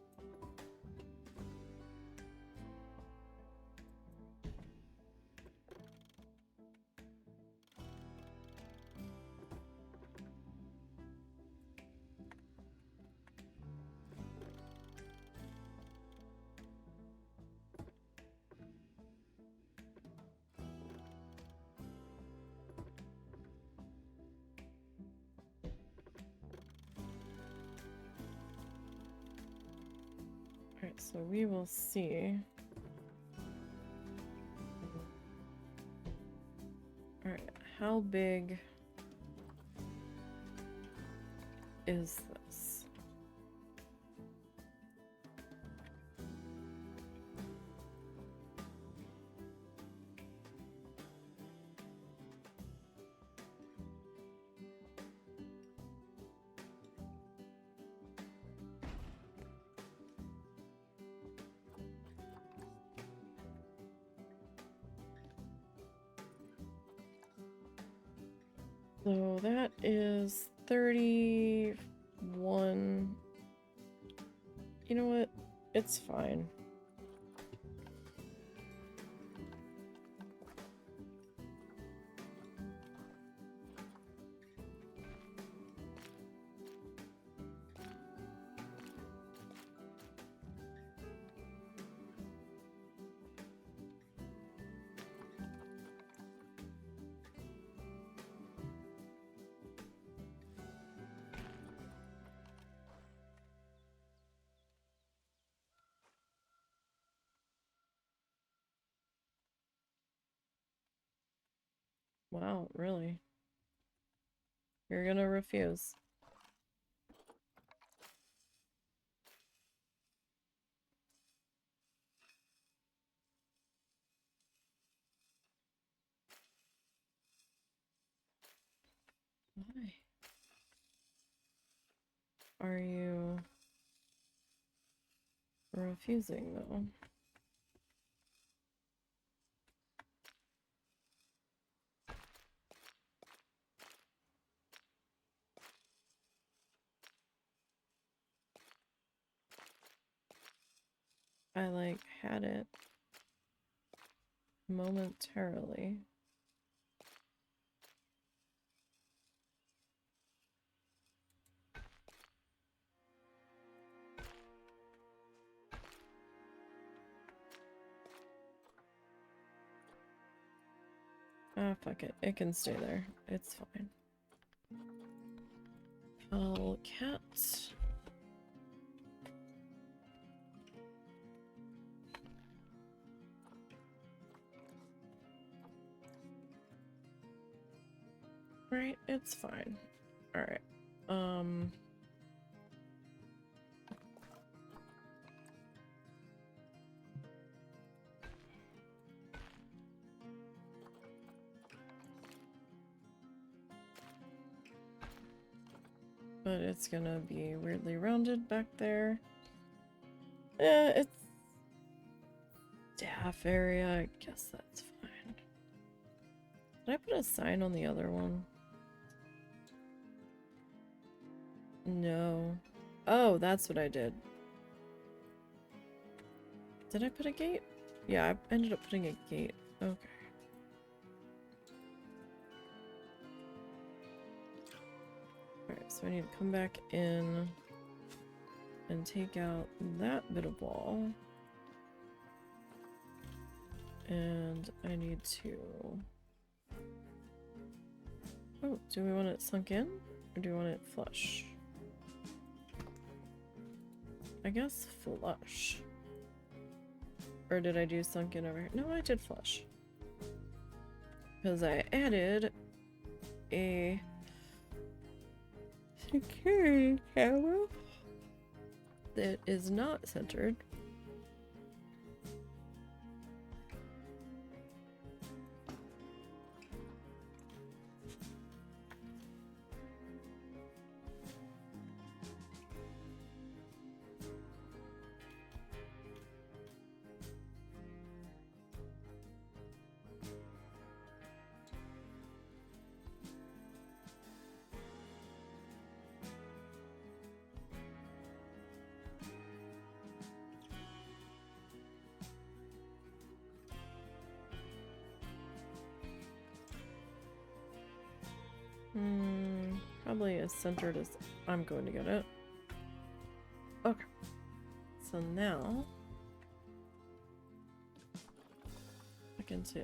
[SPEAKER 1] Alright, so we will see. Alright, how big is this? So that is 31. You know what? It's fine. Wow, really? You're gonna refuse. Why? Are you refusing though? I like had it momentarily. Ah, fuck it. It can stay there. It's fine. Oh, cat. Right, it's fine. Alright. But it's gonna be weirdly rounded back there. It's staff area. I guess that's fine. Did I put a sign on the other one? No. Oh, that's what I did. Did I put a gate? Yeah, I ended up putting a gate. Okay. Alright, so I need to come back in and take out that bit of wall. And I need to... Oh, do we want it sunk in? Or do we want it flush? I guess flush. Or did I do sunk in over here? No, I did flush. Because I added a security camera that is not centered. Probably as centered as I'm going to get it. Okay. So now back into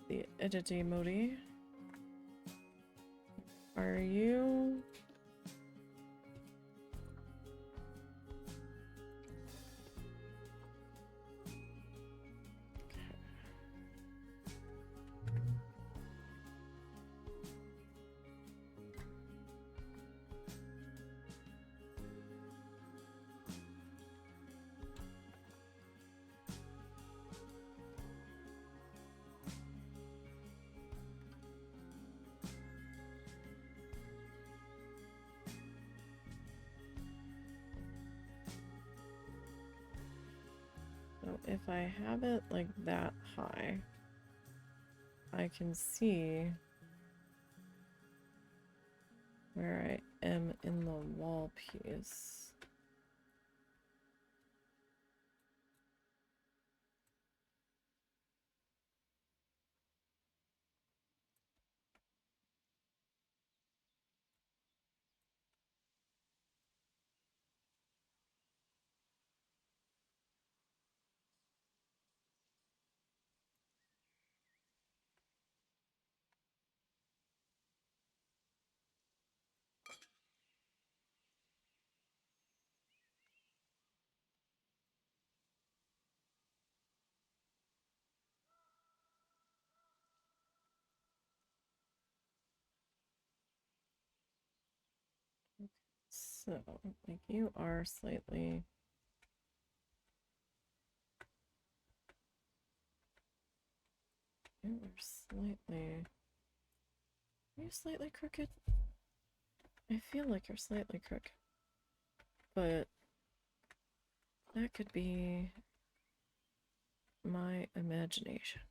[SPEAKER 1] the editing mode. Are you So if I have it like that high, I can see where I am in the wall piece. So, like, you are slightly... You are slightly... Are you slightly crooked? I feel like you're slightly crooked. But... that could be... my imagination.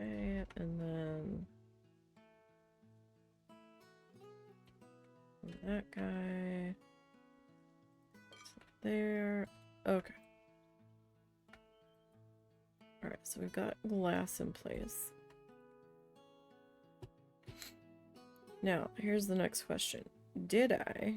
[SPEAKER 1] Okay, and then that guy there. Okay. Alright, so we've got glass in place. Now, here's the next question. Did I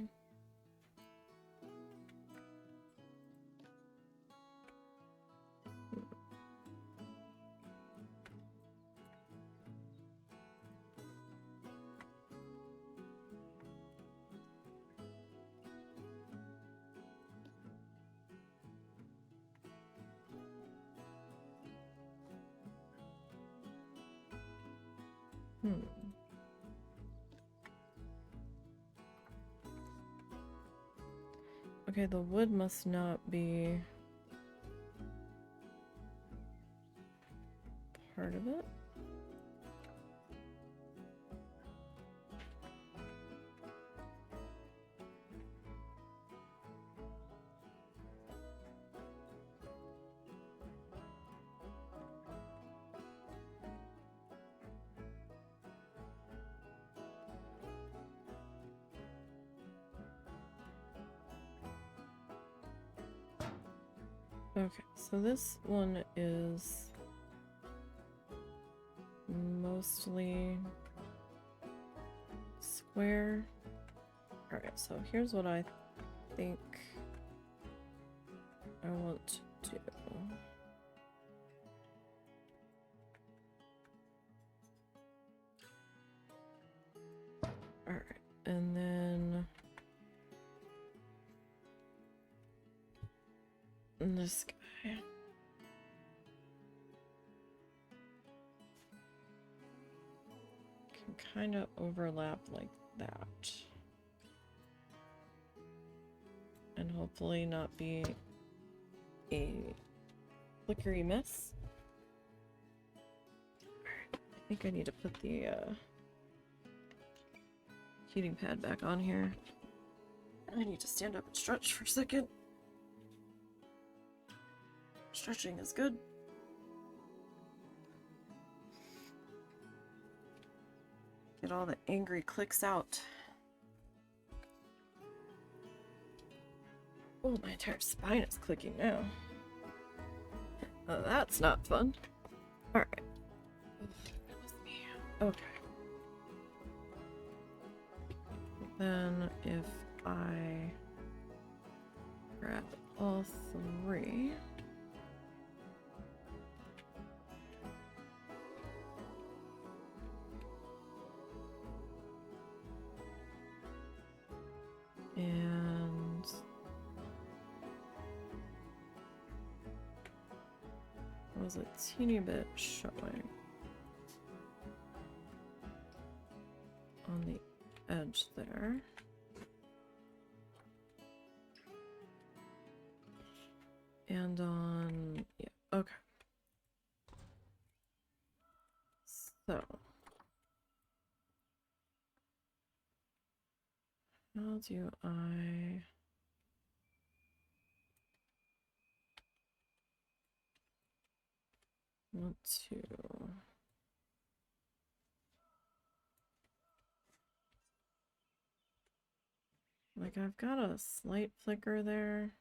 [SPEAKER 1] Okay, the wood must not be part of it. Okay, so this one is mostly square. Alright, so here's what I think I want to do. Alright, this guy. Can kind of overlap like that. And hopefully not be a flickery mess. Alright, I think I need to put the heating pad back on here. I need to stand up and stretch for a second. Stretching is good. Get all the angry clicks out. Oh, my entire spine is clicking now. That's not fun. Alright. Okay. Then if I grab all three. And was a teeny bit showing on the edge there. And on, yeah, okay. So, how do I want to, like, I've got a slight flicker there.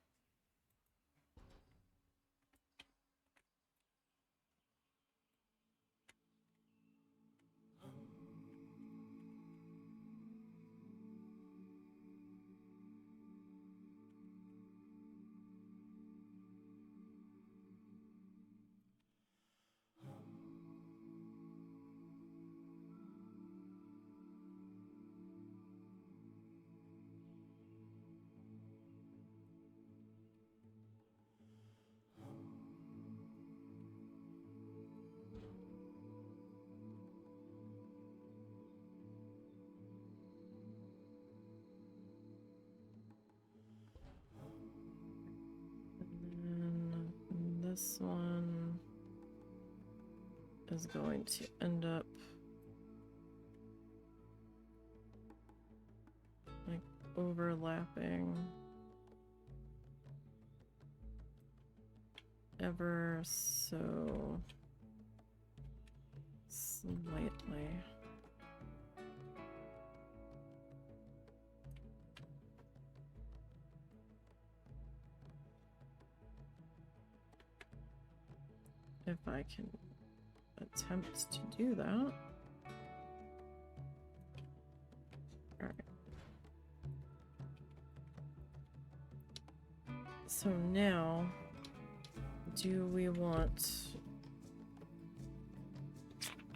[SPEAKER 1] This one is going to end up like overlapping ever so slightly. If I can attempt to do that. Alright. So now, do we want...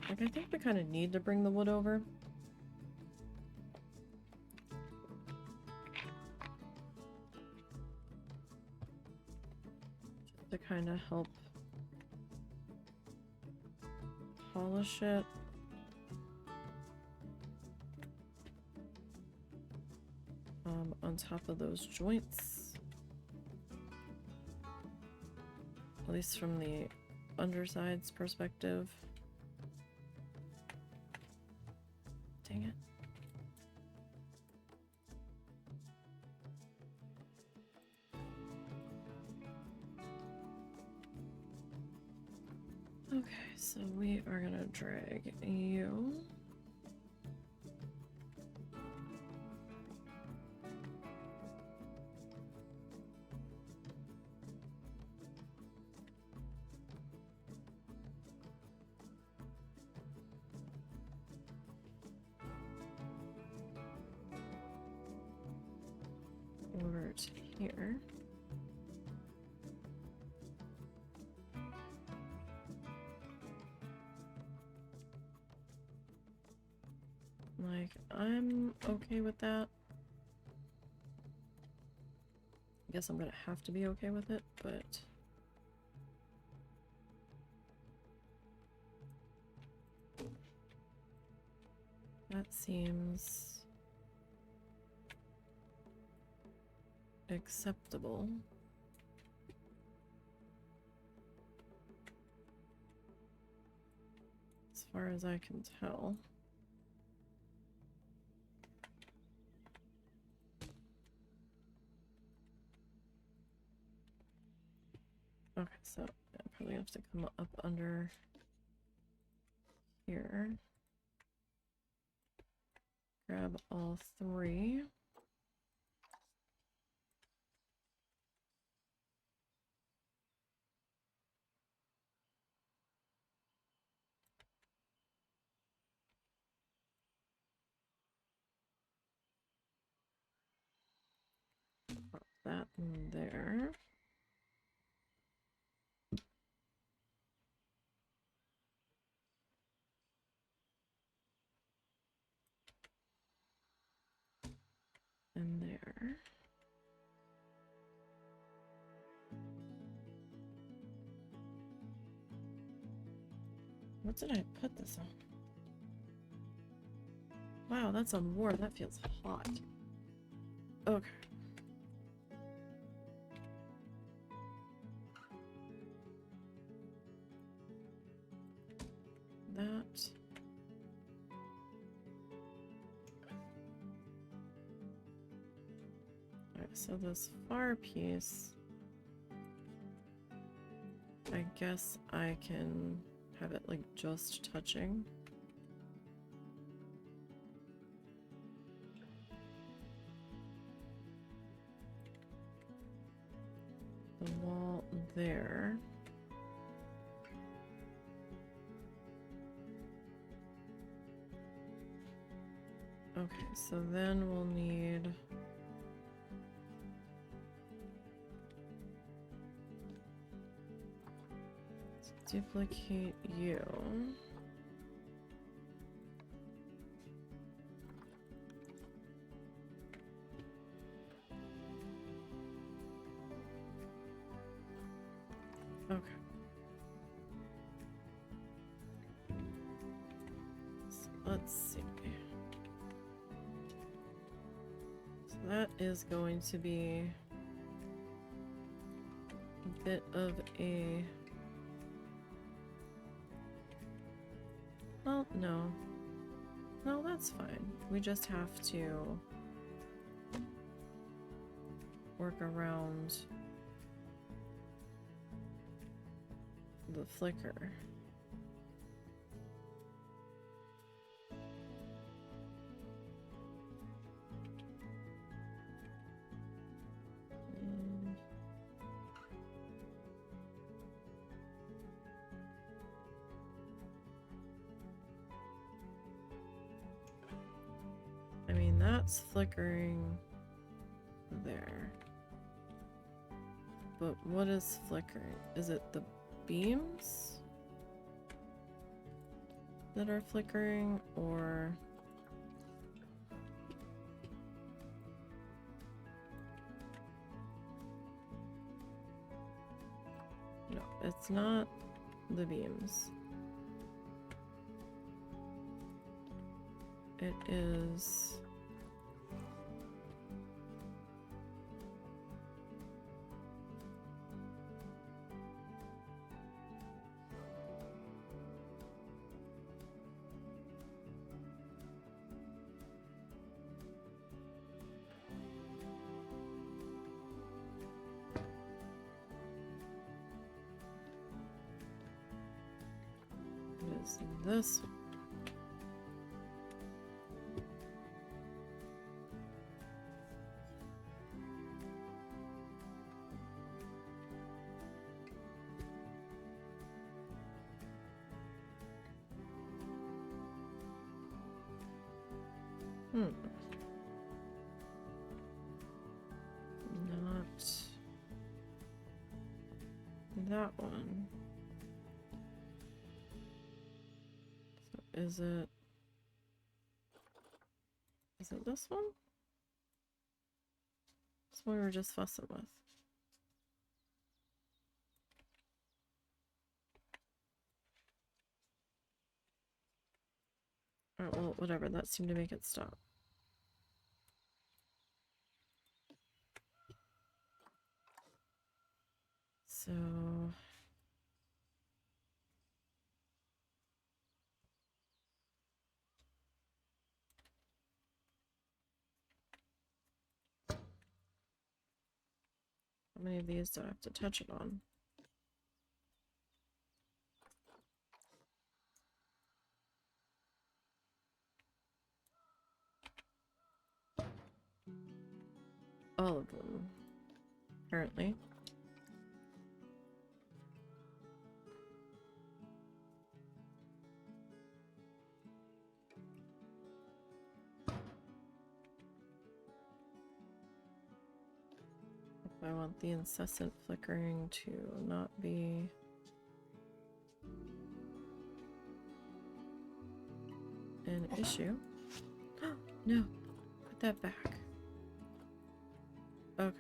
[SPEAKER 1] Like, I think we kind of need to bring the wood over. Just to kind of help polish it. On top of those joints. At least from the underside's perspective. Dang it. Okay, so we are gonna drag you over to here. Like, I'm okay with that. I guess I'm gonna have to be okay with it, but That seems acceptable. As far as I can tell. Okay, so I probably have to come up under here. Grab all three. Pop that in there. And there. What did I put this on? Wow, that's on warm. That feels hot. Okay. That. Alright, so this far piece, I guess I can have it like just touching. The wall there. Okay, so then we'll need to duplicate you. Okay. So let's see. So that is going to be a bit of a... Well, no. No, that's fine. We just have to work around the flicker. I mean, that's flickering there. But what is flickering? Is it the beams that are flickering, or... No, it's not the beams. It is... It is this one. Not that one. So is it this one? This one we were just fussing with. Alright, well, whatever. That seemed to make it stop. So... how many of these do I have to touch it on? All of them, apparently. I want the incessant flickering to not be... an issue. No, put that back. Okay.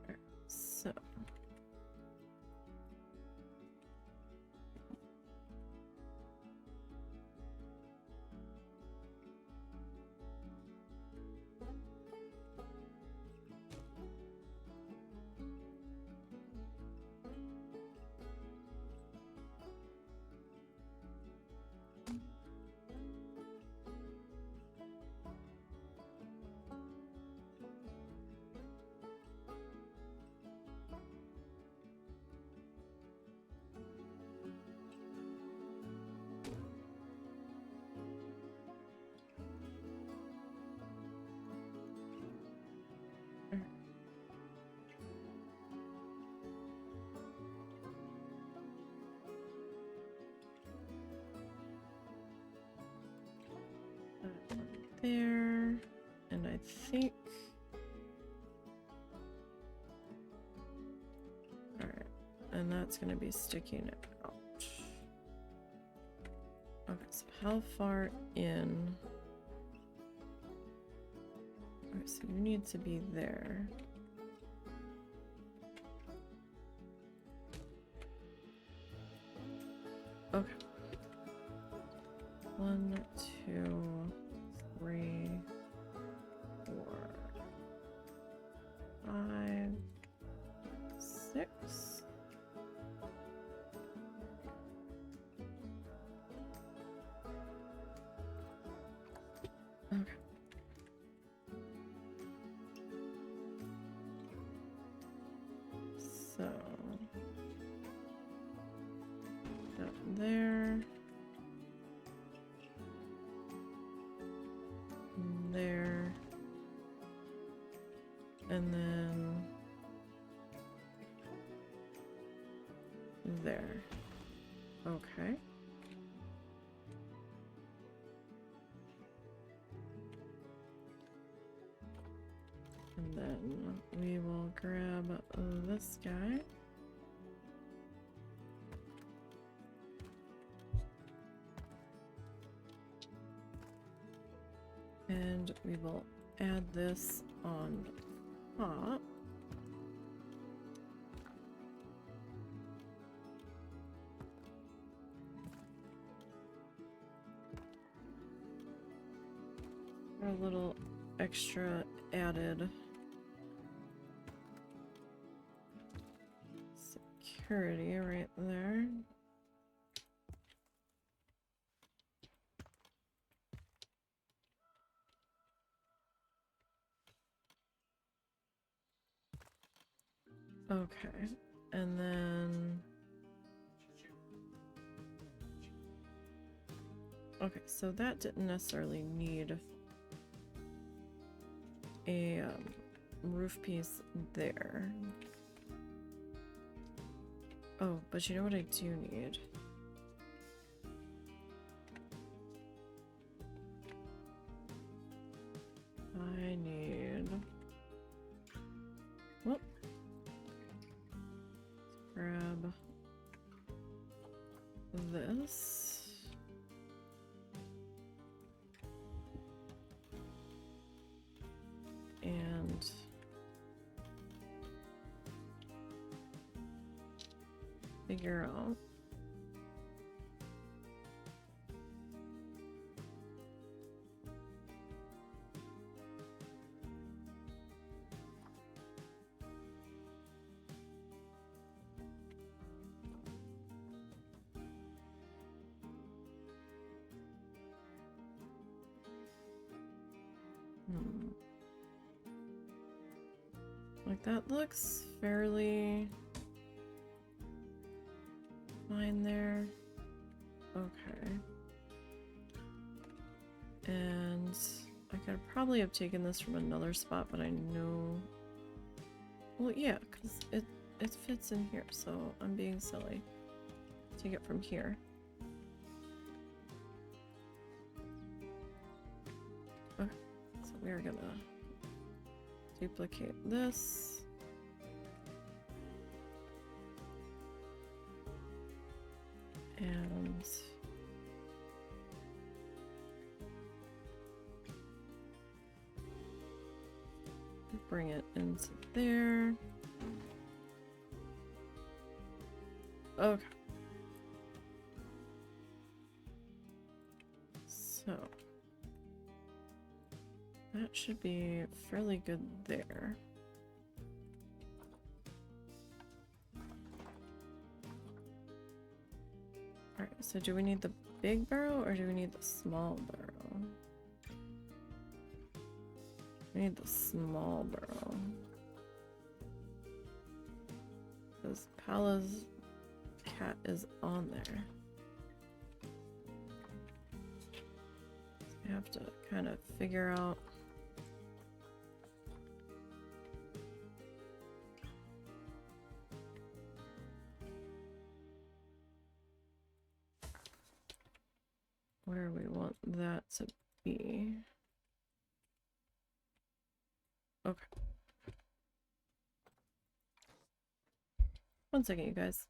[SPEAKER 1] Alright, so... there, and I think... Alright, and that's gonna be sticking out. Okay, so how far in? Okay, so you need to be there. Okay. 1, 2, 3, 4, 5, 6. Okay. So that there. There, and then there. Okay. And then we will grab this guy. And we will add this on top. A little extra added security right there. Okay, and then... Okay, so that didn't necessarily need a roof piece there. Oh, but you know what I do need? I need... Whoop. Grab this. figure out. Like, that looks fairly fine there. Okay. And I could probably have taken this from another spot, but I know... Well, yeah, because it fits in here, so I'm being silly. Take it from here. Okay, so we are gonna duplicate this. And bring it into there. Okay. So that should be fairly good there. Alright, so do we need the big barrel or do we need the small barrel? We need the small barrel. Because Palla's cat is on there. So we have to kind of figure out where we want that to be. Okay. One second, you guys.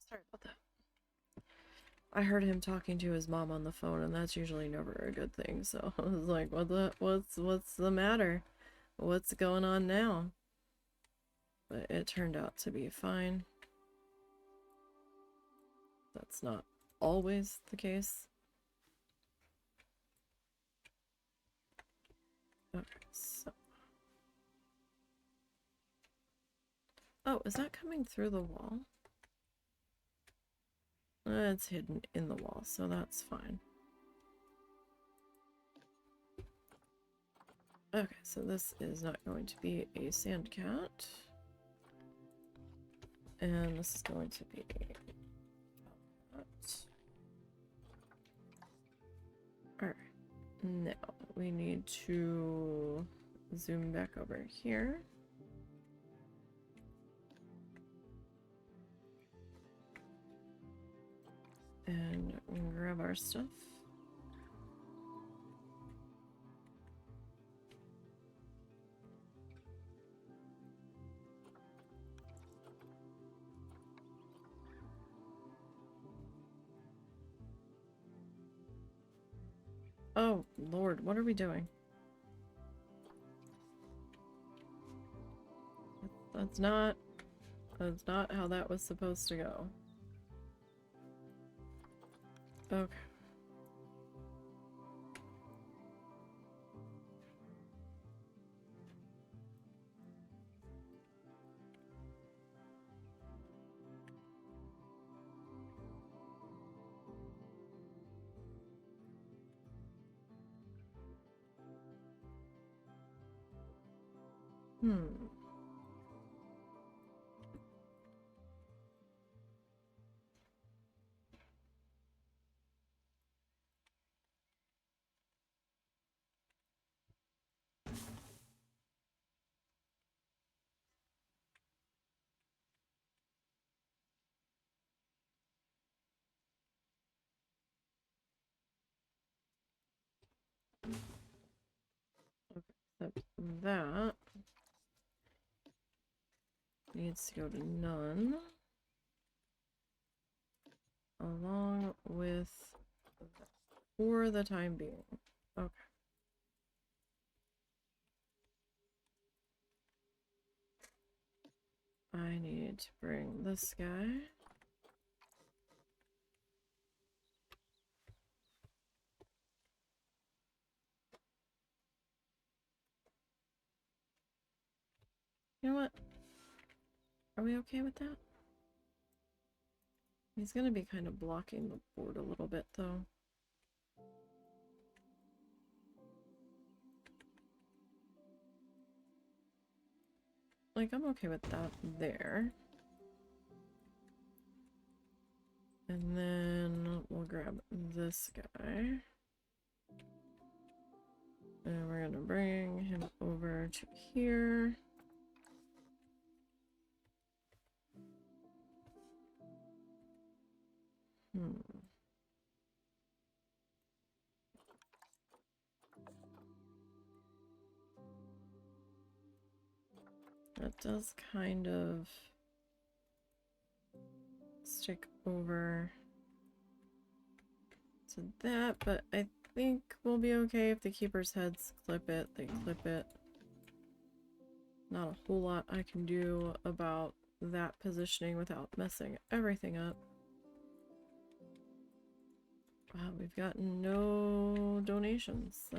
[SPEAKER 1] Sorry about that. I heard him talking to his mom on the phone, and that's usually never a good thing. So I was like, what's the matter? What's going on now? But it turned out to be fine. That's not always the case. Okay, so... Oh, is that coming through the wall? It's hidden in the wall, so that's fine. Okay, so this is not going to be a sand cat. And this is going to be... Alright, now we need to zoom back over here. And grab our stuff. Oh, Lord, what are we doing? That's not how that was supposed to go. Okay. Except that needs to go to none, along with that for the time being. Okay. I need to bring this guy. You know what? Are we okay with that? He's gonna be kind of blocking the board a little bit, though. Like, I'm okay with that there. And then we'll grab this guy. And we're gonna bring him over to here. That does kind of stick over to that, but I think we'll be okay if the keeper's heads clip it, they clip it. Not a whole lot I can do about that positioning without messing everything up. Wow, we've gotten no donations.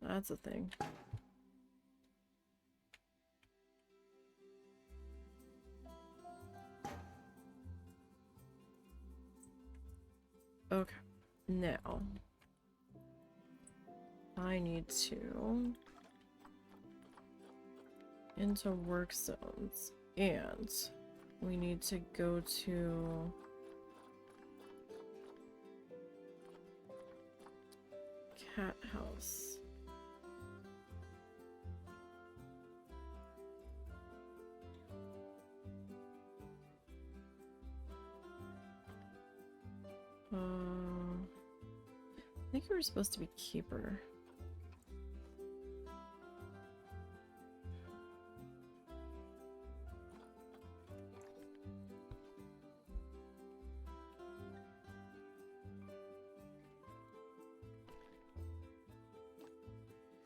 [SPEAKER 1] That's a thing. Okay, now I need to into work zones, and we need to go to cat house. I think you were supposed to be keeper.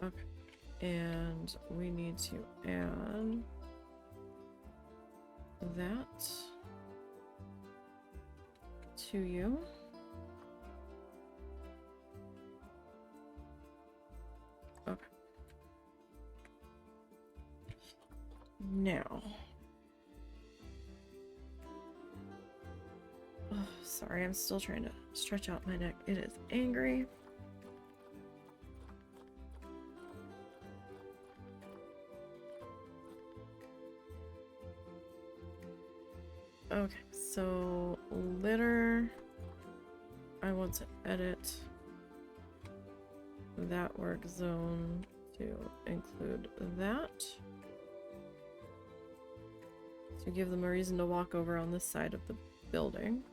[SPEAKER 1] Okay, and we need to add that to you. Okay. Now. Oh, sorry, I'm still trying to stretch out my neck. It is angry. Okay, so litter. I want to edit that work zone to include that. To give them a reason to walk over on this side of the building.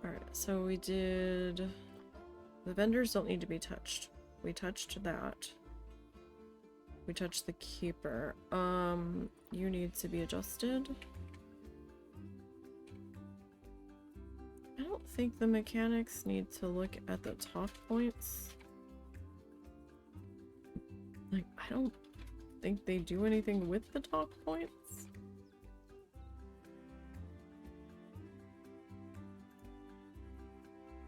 [SPEAKER 1] Alright, so we did... The vendors don't need to be touched. We touched that. we touch the keeper. You need to be adjusted. I don't think the mechanics need to look at the talk points. Like, I don't think they do anything with the talk points.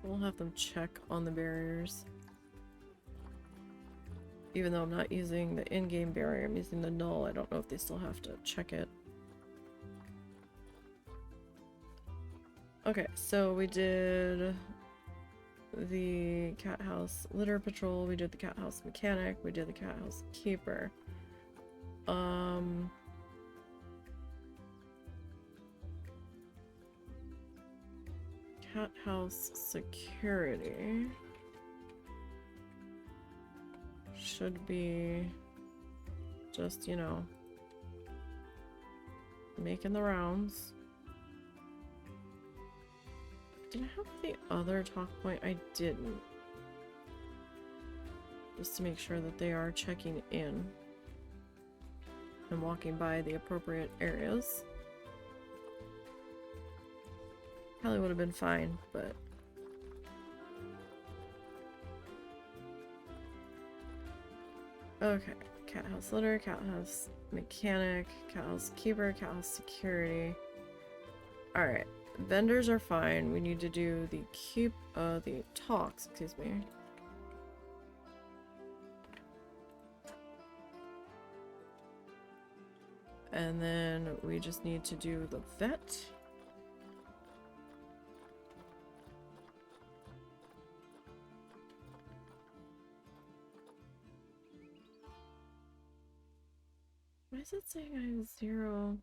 [SPEAKER 1] We'll have them check on the barriers. Even though I'm not using the in-game barrier, I'm using the null. I don't know if they still have to check it. Okay, so we did the cat house litter patrol, we did the cat house mechanic, we did the cat house keeper. Cat house security should be just, you know, making the rounds. Did I have the other talk point? I didn't. Just to make sure that they are checking in and walking by the appropriate areas. Probably would have been fine, but... Okay, cat house litter, cat house mechanic, cat house keeper, cat house security. Alright, vendors are fine. We need to do the the talks, excuse me. And then we just need to do the vet. Why is it saying I have 0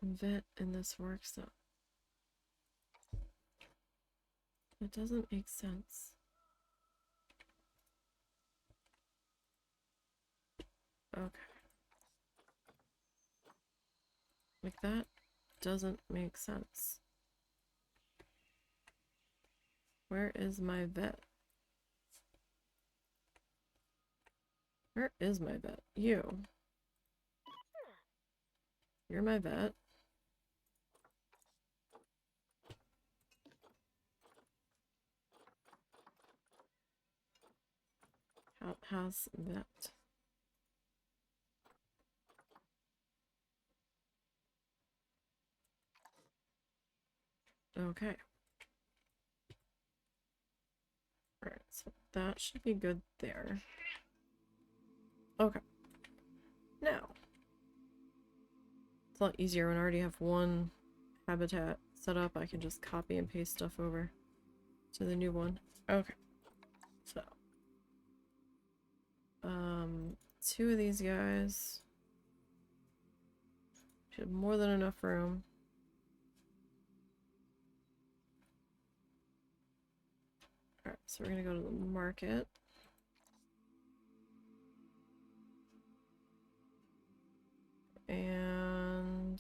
[SPEAKER 1] vet in this workshop? It doesn't make sense. Okay. Like that doesn't make sense. Where is my vet? Where is my vet? You. You're my vet. How's vet? Okay. Alright, so that should be good there. Okay. Now, it's a lot easier when I already have one habitat set up. I can just copy and paste stuff over to the new one. Okay. So, 2 of these guys. Should have more than enough room. Alright, so we're gonna go to the market. And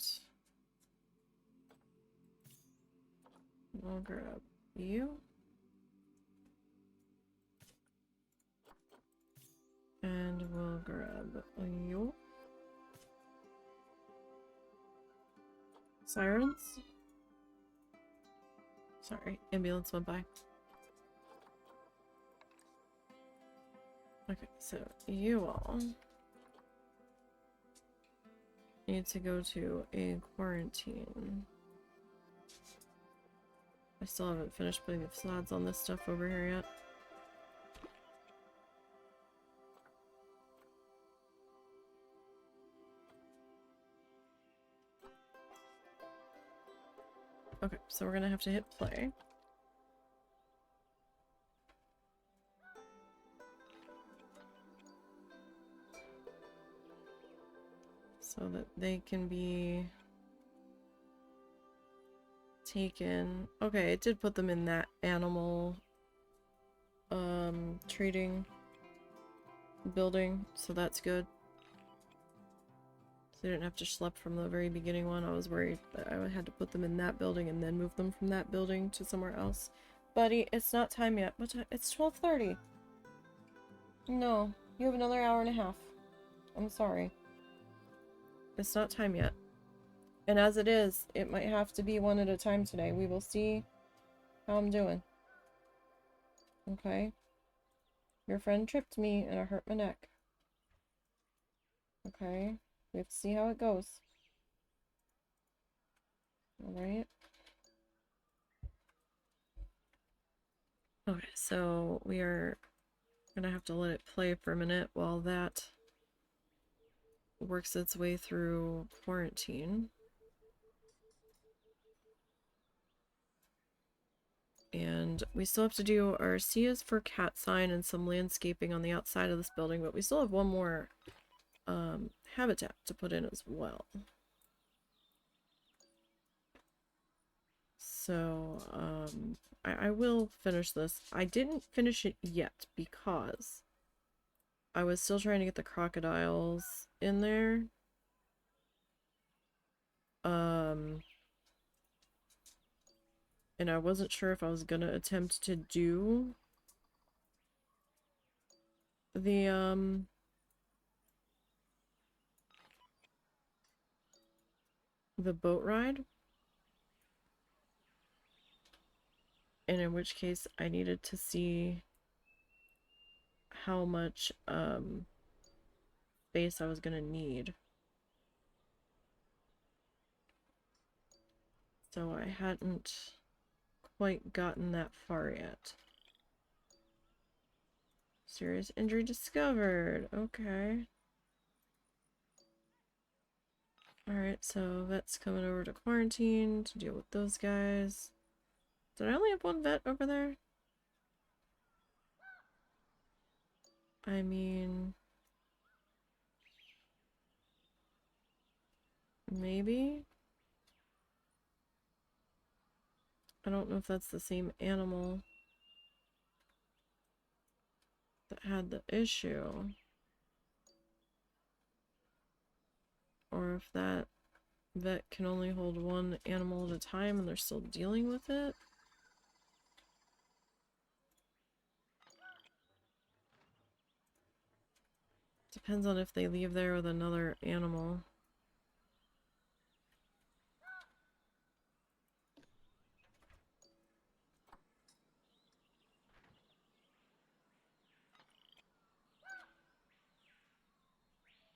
[SPEAKER 1] we'll grab you. And we'll grab you. Sirens? Sorry, ambulance went by. Okay, so you all need to go to a quarantine. I still haven't finished putting the facades on this stuff over here yet. Okay, so we're gonna have to hit play. So that they can be taken. Okay, it did put them in that animal trading building, so that's good. So they didn't have to schlep from the very beginning one. I was worried that I had to put them in that building and then move them from that building to somewhere else. Buddy, it's not time yet. What time? It's 12:30. No, You have another hour and a half. I'm sorry. It's not time yet. And as it is, it might have to be one at a time today. We will see how I'm doing. Okay? Your friend tripped me and I hurt my neck. Okay? We have to see how it goes. Alright? Okay, so we are gonna have to let it play for a minute while that works its way through quarantine. And we still have to do our C is for cat sign and some landscaping on the outside of this building, but we still have one more habitat to put in as well. So, I will finish this. I didn't finish it yet because I was still trying to get the crocodiles in there. And I wasn't sure if I was gonna attempt to do the boat ride. And in which case I needed to see how much space I was gonna need. So I hadn't quite gotten that far yet. Serious injury discovered. Okay. Alright, so vet's coming over to quarantine to deal with those guys. Did I only have one vet over there? I mean... maybe? I don't know if that's the same animal that had the issue. Or if that vet can only hold one animal at a time and they're still dealing with it. Depends on if they leave there with another animal.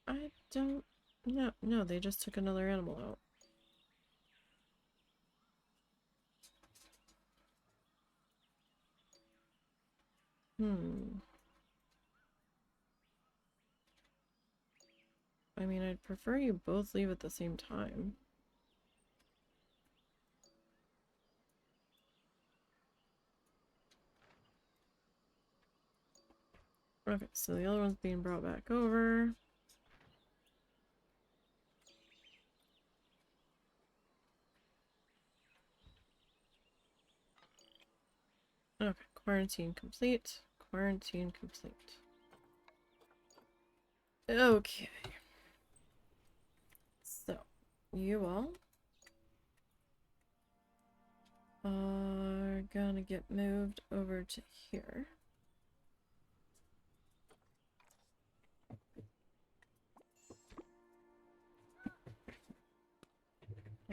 [SPEAKER 1] I don't know. No, they just took another animal out. I mean, I'd prefer you both leave at the same time. Okay, so the other one's being brought back over. Okay, quarantine complete. Quarantine complete. Okay. So, you all are gonna get moved over to here.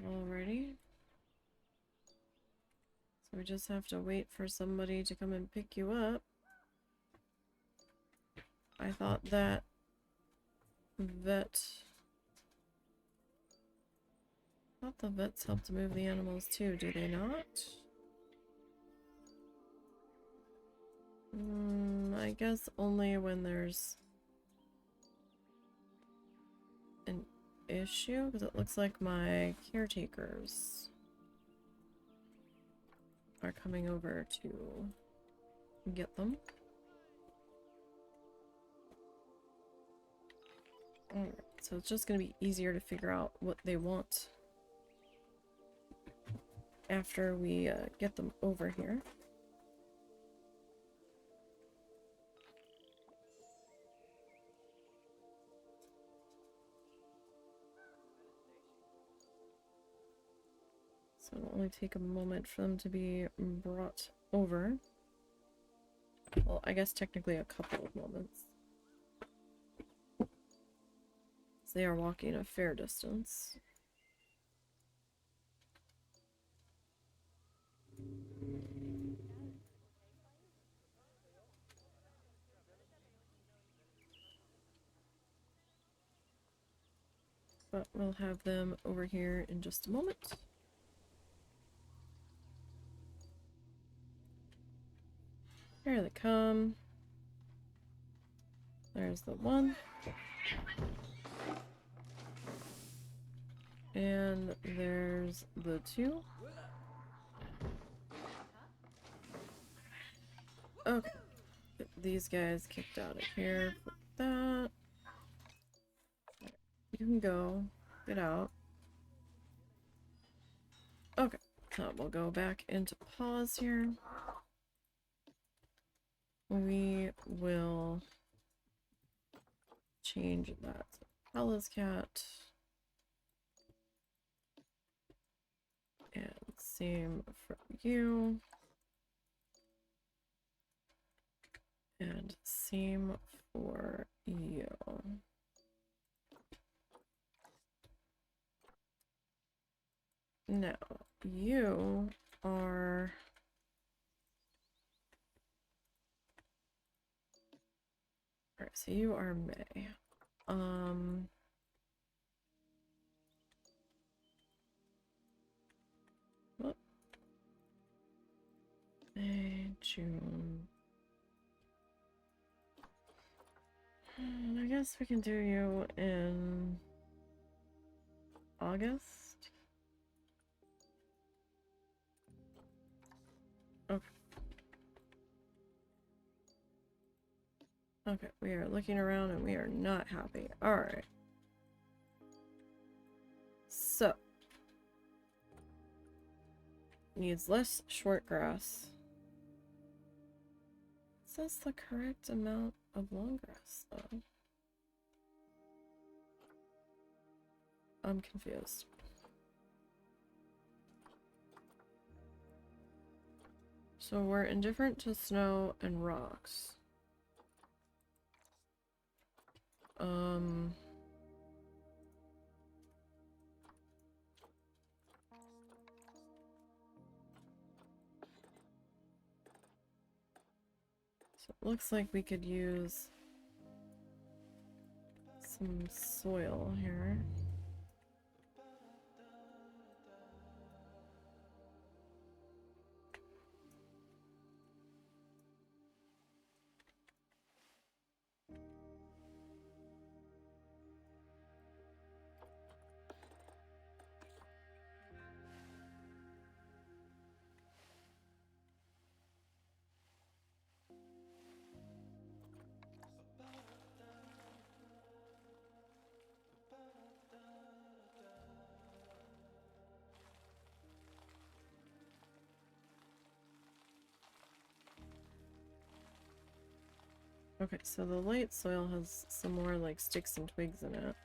[SPEAKER 1] Alrighty. So we just have to wait for somebody to come and pick you up. I thought that the vets helped move the animals too, do they not? I guess only when there's an issue, because it looks like my caretakers are coming over to get them. Alright, so it's just gonna be easier to figure out what they want after we get them over here. So it'll only take a moment for them to be brought over. Well, I guess technically a couple of moments. they are walking a fair distance. But we'll have them over here in just a moment. Here they come. There's the one. And there's the two. Okay. Get these guys kicked out of here. Put that. You can go. Get out. Okay. So we'll go back into pause here. We will change that to Palla's cat. And same for you. And same for you. Now, you are... Alright, so you are May. What? May, June. I guess we can do you in August. Okay. Okay, we are looking around and we are not happy. Alright. So. Needs less short grass. It says the correct amount of long grass, though. I'm confused. So we're indifferent to snow and rocks. So it looks like we could use some soil here. Okay, so the light soil has some more like sticks and twigs in it.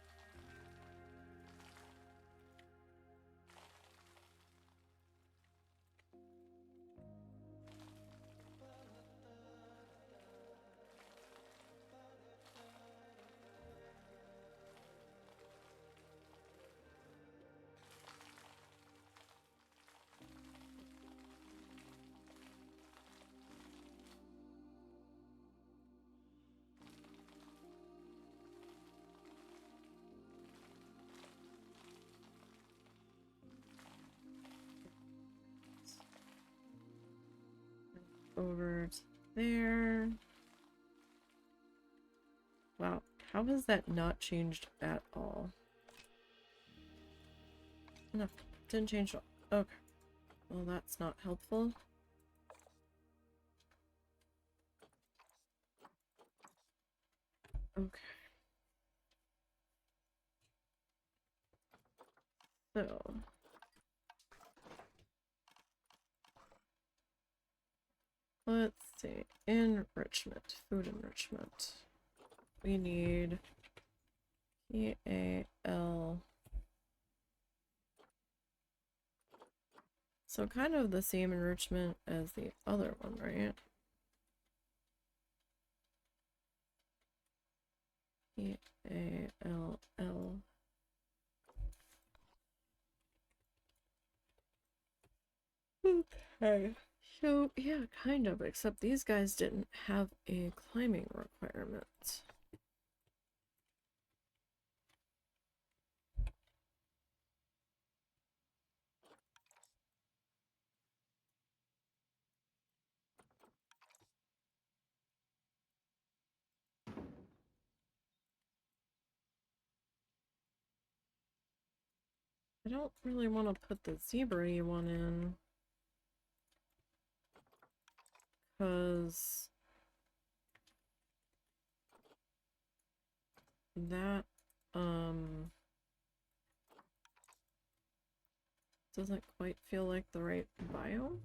[SPEAKER 1] Over to there. Wow, how has that not changed at all? No, didn't change at all. Okay. Well, that's not helpful. Okay. So. Let's see. Enrichment. Food enrichment. We need PAL. So kind of the same enrichment as the other one, right? PALL. Okay. So, yeah, kind of, except these guys didn't have a climbing requirement. I don't really want to put the zebra one in, because that, doesn't quite feel like the right biome.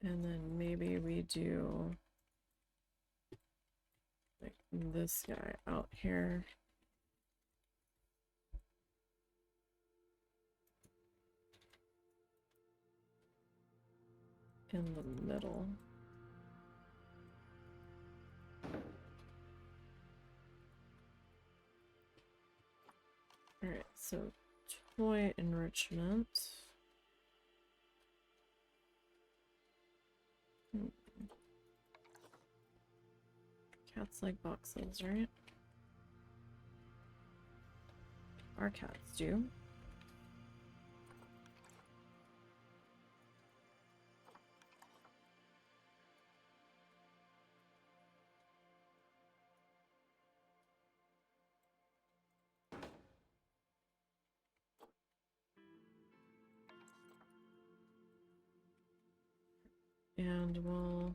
[SPEAKER 1] And then maybe we do like this guy out here. In the middle. Alright, so toy enrichment. Cats like boxes, right? Our cats do. And we'll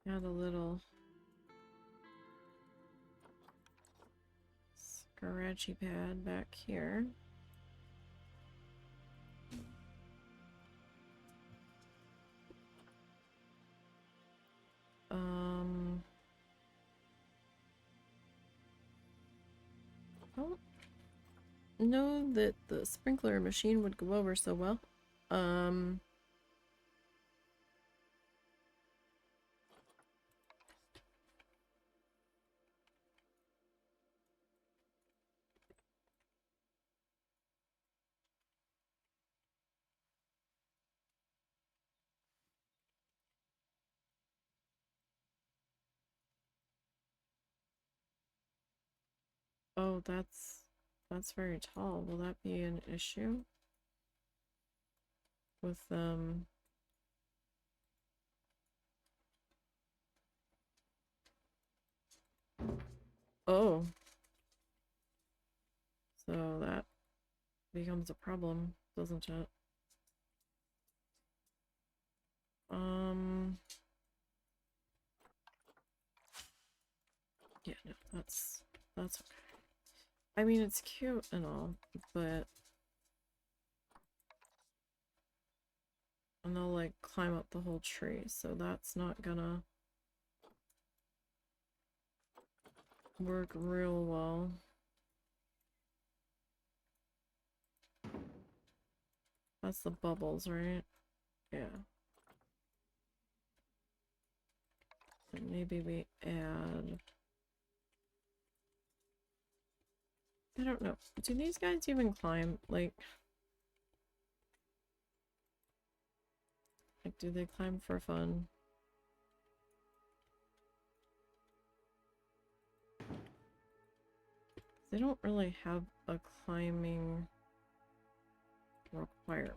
[SPEAKER 1] add a little scratchy pad back here. I don't know that the sprinkler machine would go over so well. Oh, that's very tall. Will that be an issue with Oh, so that becomes a problem, doesn't it? Yeah, no, that's okay. I mean, it's cute and all, but and they'll like climb up the whole tree, so that's not gonna work real well. That's the bubbles, right? Yeah. And maybe we add... I don't know. Do these guys even climb? Like, do they climb for fun? They don't really have a climbing requirement.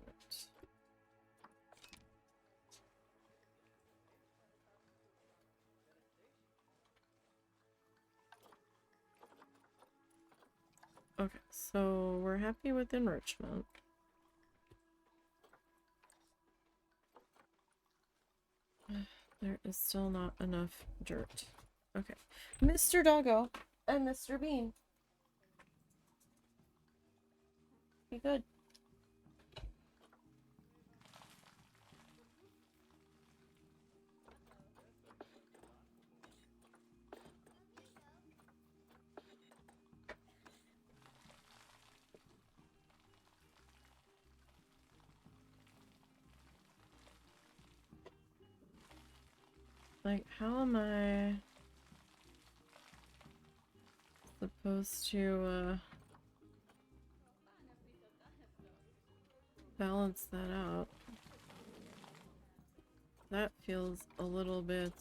[SPEAKER 1] Okay, so we're happy with enrichment. There is still not enough dirt. Okay. Mr. Doggo and Mr. Bean. Be good. Like, how am I... supposed to balance that out. That feels a little bit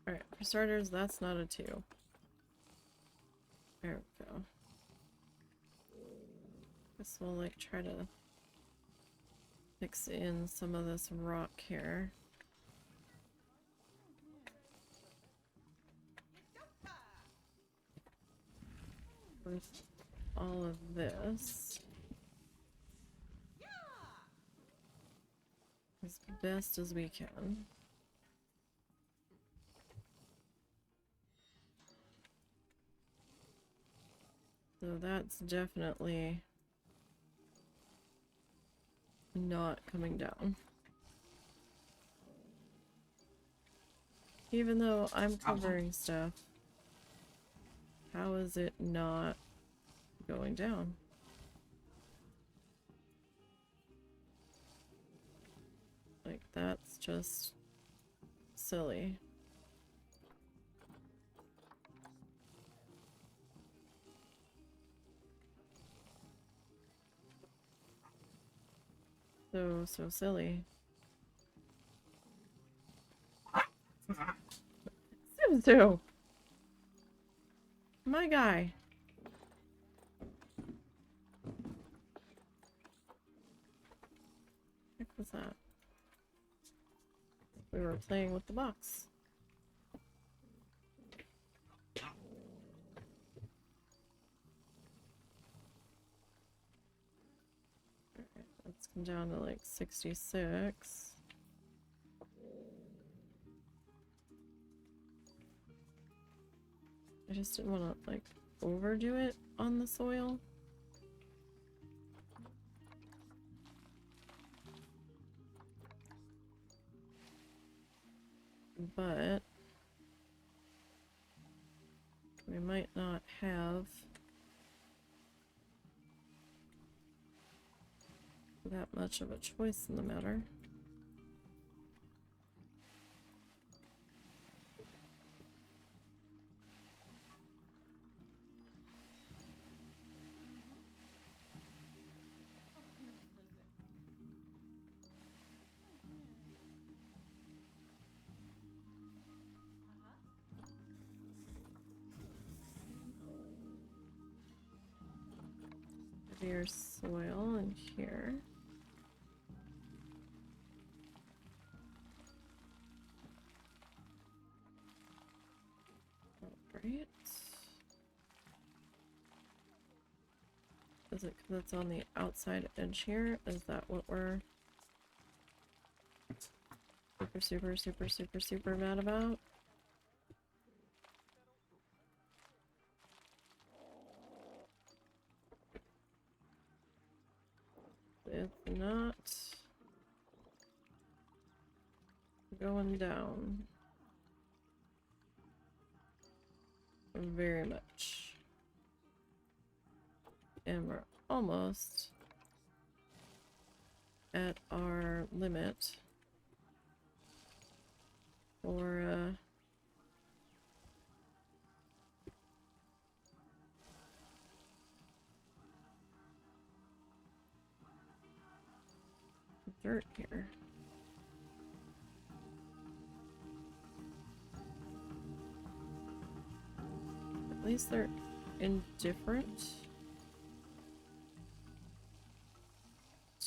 [SPEAKER 1] Alright, for starters, that's not a 2. There we go. Guess we'll like try to mix in some of this rock here. With all of this as best as we can. So that's definitely not coming down. Even though I'm covering stuff, how is it not going down? Like, that's just silly. So silly. Suzu! My guy. What was that? We were playing with the box. Alright, let's come down to like 66. I just didn't want to like overdo it on the soil. But we might not have that much of a choice in the matter. Your soil in here. Alright. Is it because it's on the outside edge here? Is that what we're super mad about? It's not going down very much. And we're almost at our limit for dirt here. At least they're indifferent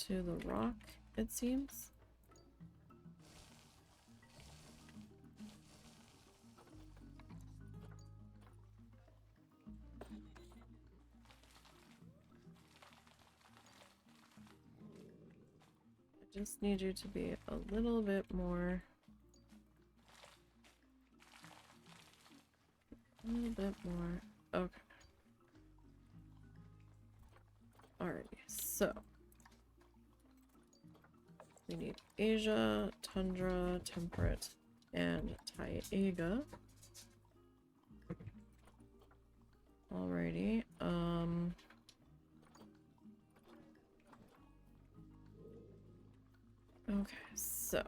[SPEAKER 1] to the rock, it seems. I just need you to be a little bit more. A little bit more. Okay. Alrighty, so we need Asia, Tundra, Temperate, and Taiga. Alrighty, So.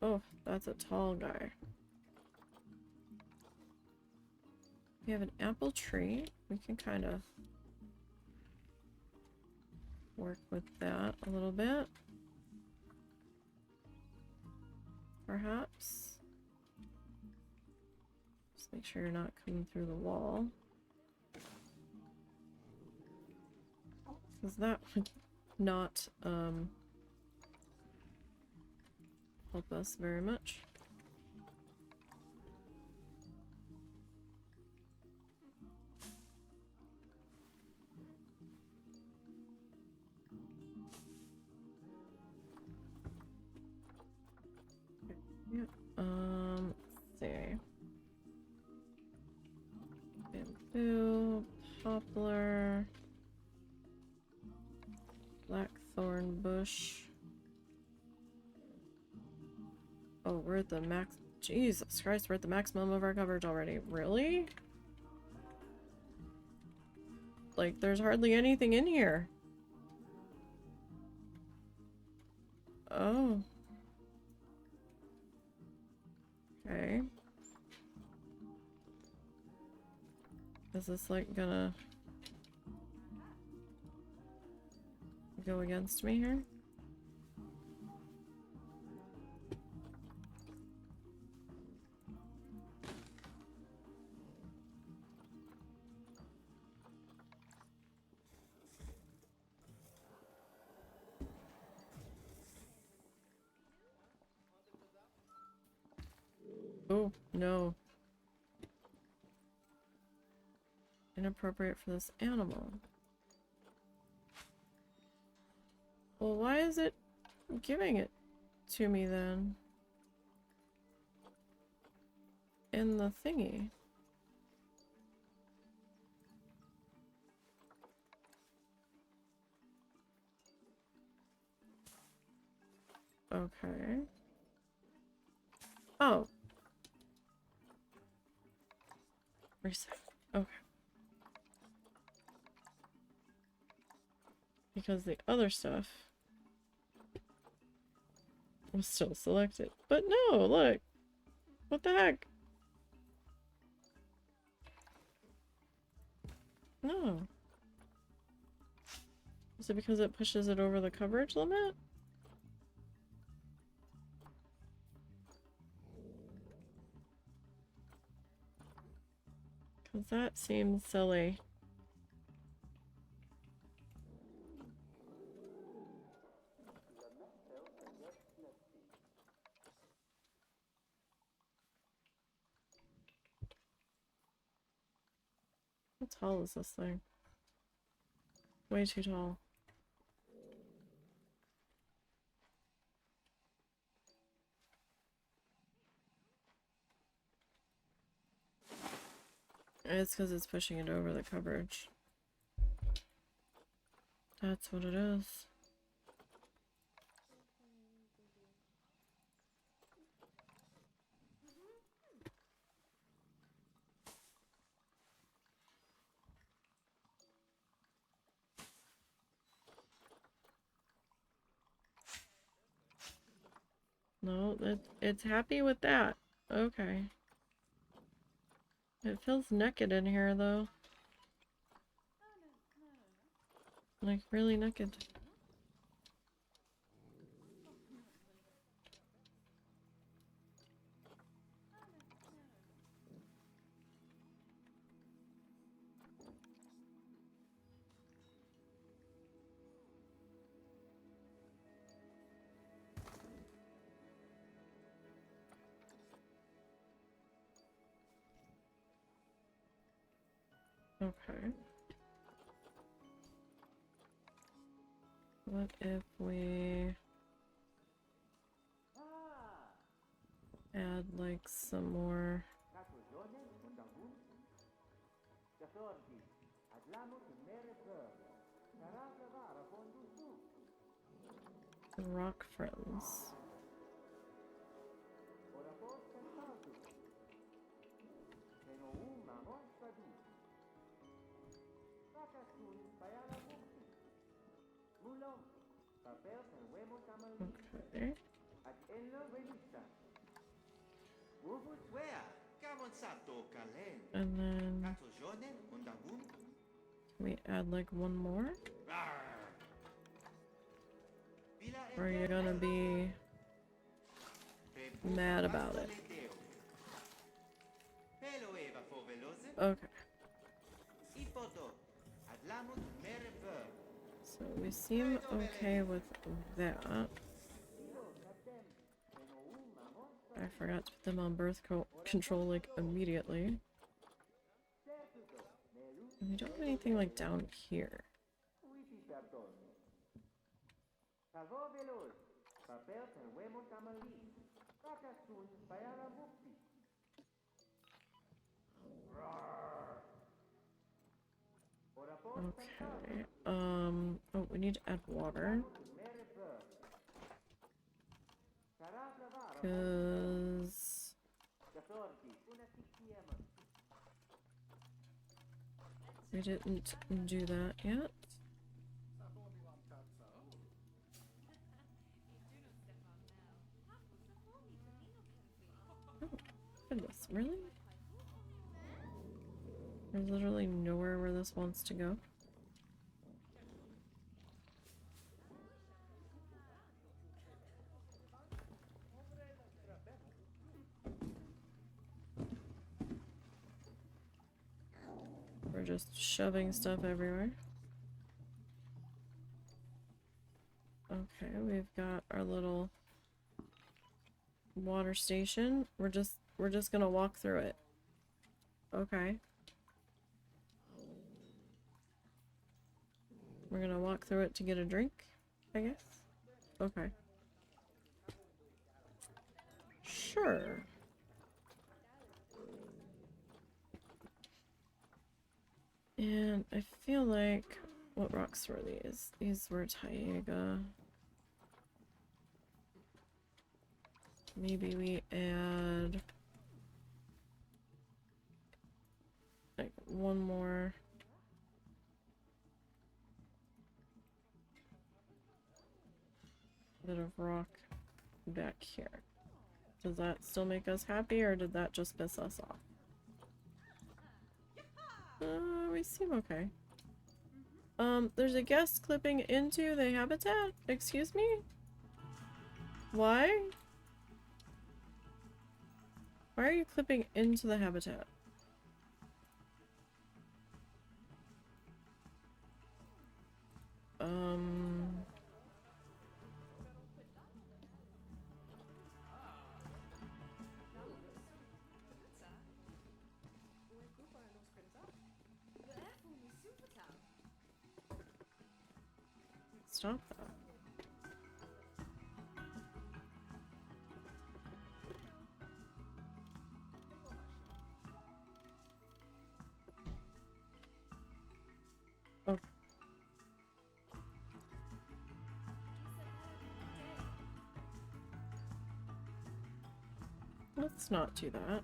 [SPEAKER 1] Oh, that's a tall guy. We have an apple tree. We can kind of work with that a little bit. Perhaps. Just make sure you're not coming through the wall. Because that would not help us very much. Yeah. Let's see. Bamboo, poplar, blackthorn bush. Oh, we're at the max. Jesus Christ, we're at the maximum of our coverage already. Really? Like, there's hardly anything in here. Oh. Okay. Is this like gonna go against me here? Oh, no. Inappropriate for this animal. Well, why is it giving it to me then? In the thingy. Okay. Oh. Reset. Okay. Because the other stuff was still selected. But no, look. What the heck? No. Is it because it pushes it over the coverage limit? Because that seems silly. How tall is this thing? Way too tall. It's because it's pushing it over the coverage. That's what it is. No, it's happy with that. Okay. It feels naked in here, though. Like, really naked. Okay. What if we add like some more rock friends? Okay. And then can we add like one more? Or are you gonna be mad about it? Okay. So we seem okay with that. I forgot to put them on birth control like immediately. And we don't have anything like down here. Okay. Oh, we need to add water. Because we didn't do that yet. Oh, goodness, really? There's literally nowhere where this wants to go. We're just shoving stuff everywhere. Okay, we've got our little water station. We're just gonna walk through it. Okay. We're gonna walk through it to get a drink, I guess? Okay. Sure. And I feel like... what rocks were these? These were Taiga. Maybe we add... like one more... bit of rock back here. Does that still make us happy, or did that just piss us off? We seem okay. There's a guest clipping into the habitat? Excuse me? Why? Why are you clipping into the habitat? Stop that. Oh. Let's not do that.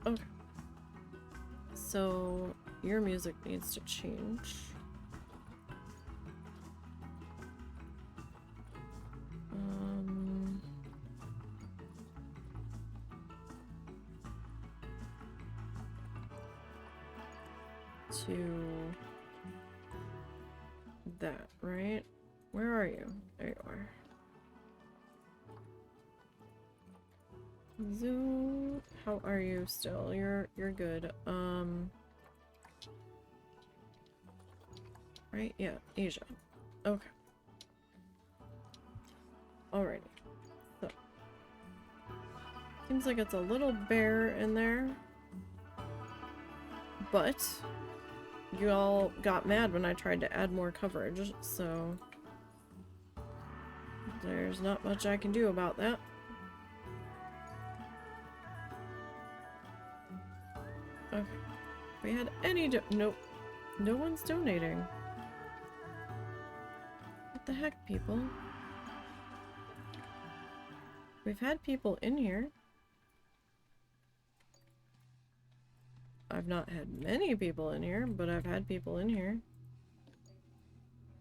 [SPEAKER 1] Okay. So, your music needs to change. To that, right? Where are you? There you are. Zoo, how are you still? You're good. Right? Yeah, Asia. Okay. Alrighty. So seems like it's a little bare in there. But you all got mad when I tried to add more coverage, so there's not much I can do about that. Okay. If we had any nope. No one's donating. What the heck, people? We've had people in here. I've not had many people in here, but I've had people in here.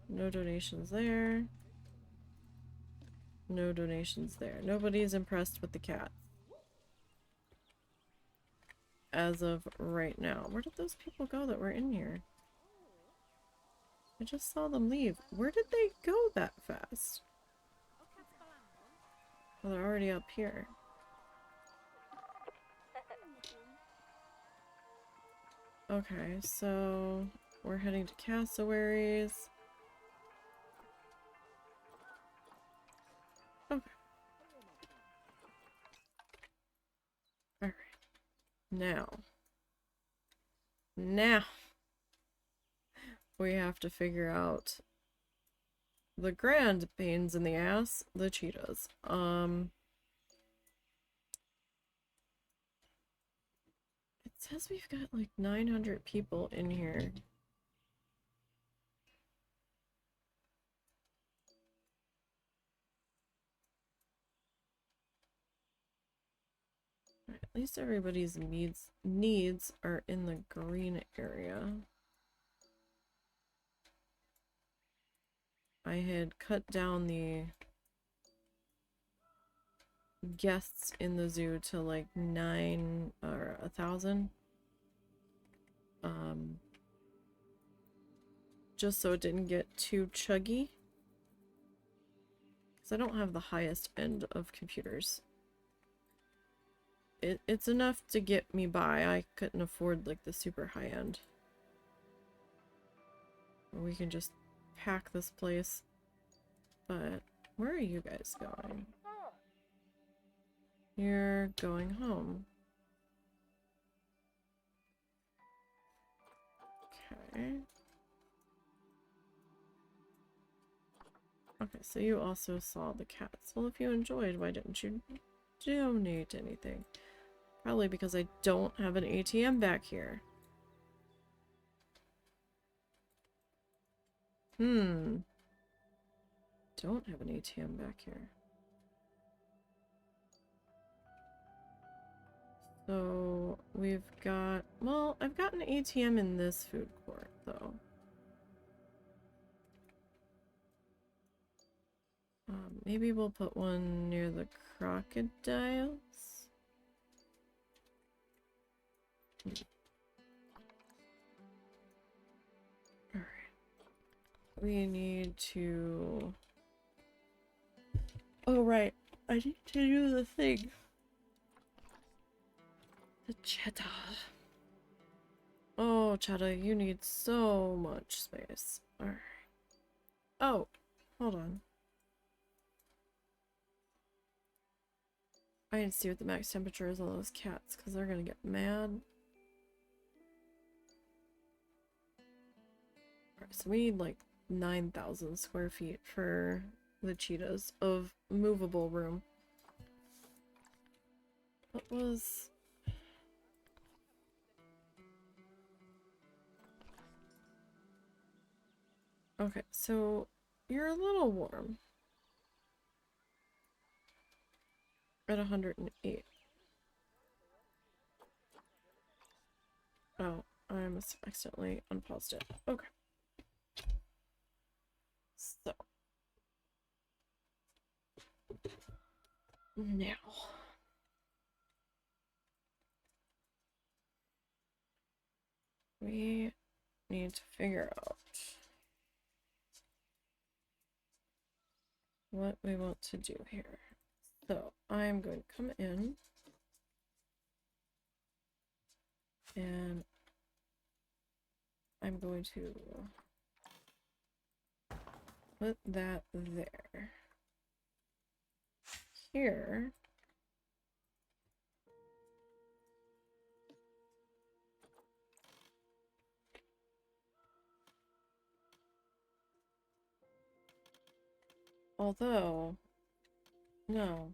[SPEAKER 1] No donations there. No donations there. Nobody's impressed with the cats. As of right now. Where did those people go that were in here? I just saw them leave. Where did they go that fast? Well, they're already up here. Okay, so we're heading to cassowaries. Okay. Alright. Now we have to figure out the grand pains in the ass, the cheetahs. It says we've got like 900 people in here. Right, at least everybody's needs are in the green area. I had cut down the guests in the zoo to like 9 or 1,000. Just so it didn't get too chuggy. Because I don't have the highest end of computers. It's enough to get me by. I couldn't afford like the super high end. We can just pack this place. But where are you guys going? You're going home. Okay. Okay, so you also saw the cats. Well, if you enjoyed, why didn't you donate anything? Probably because I don't have an ATM back here. Don't have an ATM back here. So we've got, well, I've got an ATM in this food court though. Maybe we'll put one near the crocodiles. Alright. We need to... Oh, right. I need to do the thing. The cheetah. Oh, cheetah, you need so much space. Alright. Oh, hold on. I need to see what the max temperature is on those cats, because they're gonna get mad. Alright, so we need like 9,000 square feet for the cheetahs of movable room. What was... Okay, so you're a little warm. At 108. Oh, I accidentally unpaused it. Okay. So. Now. We need to figure out what we want to do here. So, I'm going to come in and I'm going to put that there. Here. Although, no.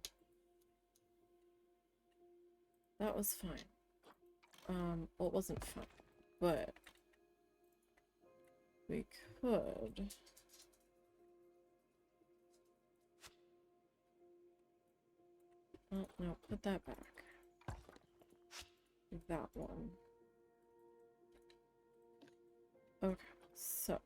[SPEAKER 1] That was fine. Well, it wasn't fun, but we could. Oh, no, put that back. That one. Okay, so.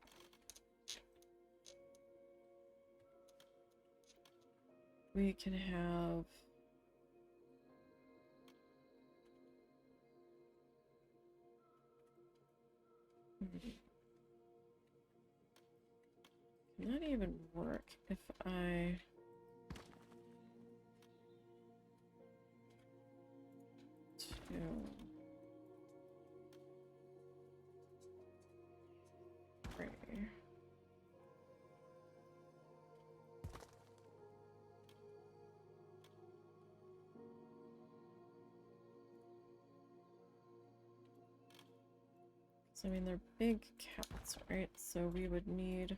[SPEAKER 1] we can have... Can that even work if I... So, I mean, they're big cats, right? So we would need...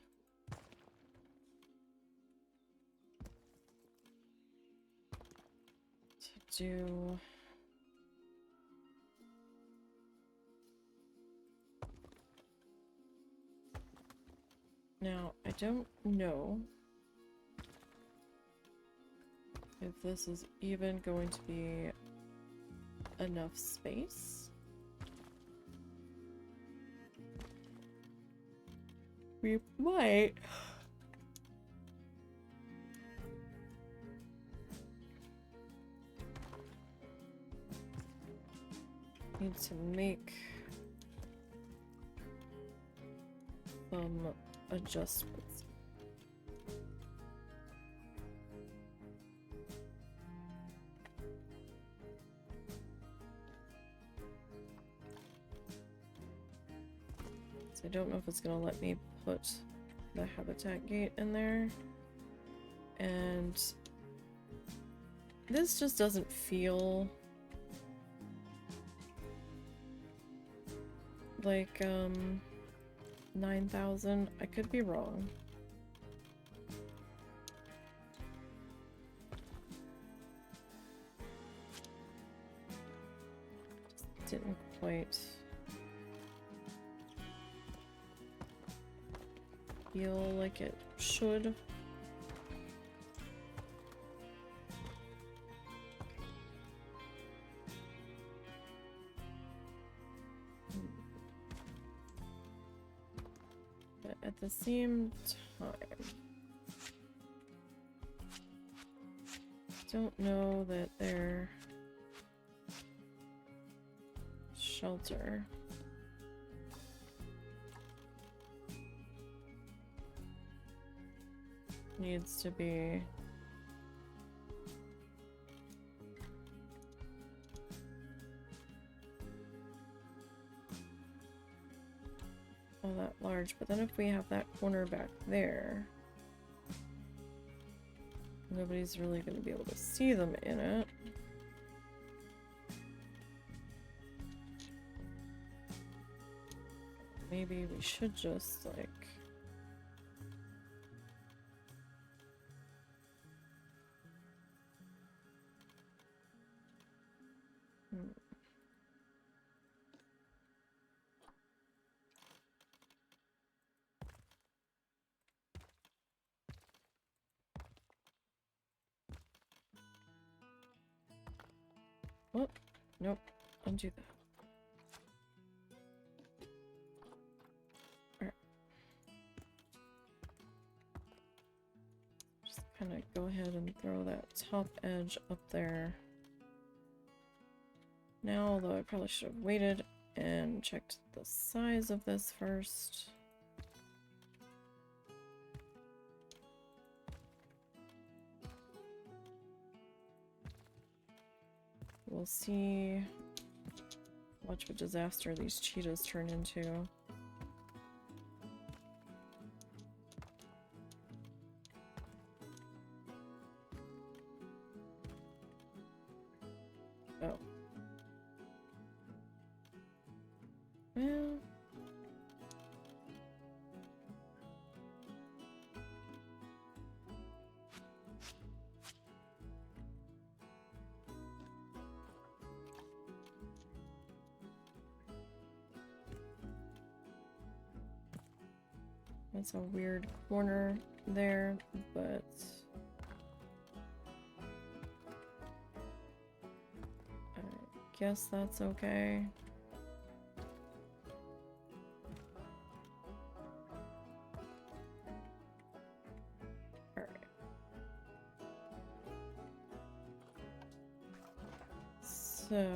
[SPEAKER 1] to do... Now, I don't know if this is even going to be enough space. We might need to make some adjustments. So I don't know if it's gonna let me put the habitat gate in there. And this just doesn't feel like 9,000. I could be wrong. Just didn't quite feel like it should. But at the same time, don't know that their shelter needs to be all that large. But then if we have that corner back there, nobody's really going to be able to see them in it. Maybe we should just like oh, nope, undo that. Alright. Just kind of go ahead and throw that top edge up there. Now, although I probably should have waited and checked the size of this first. We'll see how much of a disaster these cheetahs turn into. Oh. Well. That's a weird corner there, but I guess that's okay. Alright. So,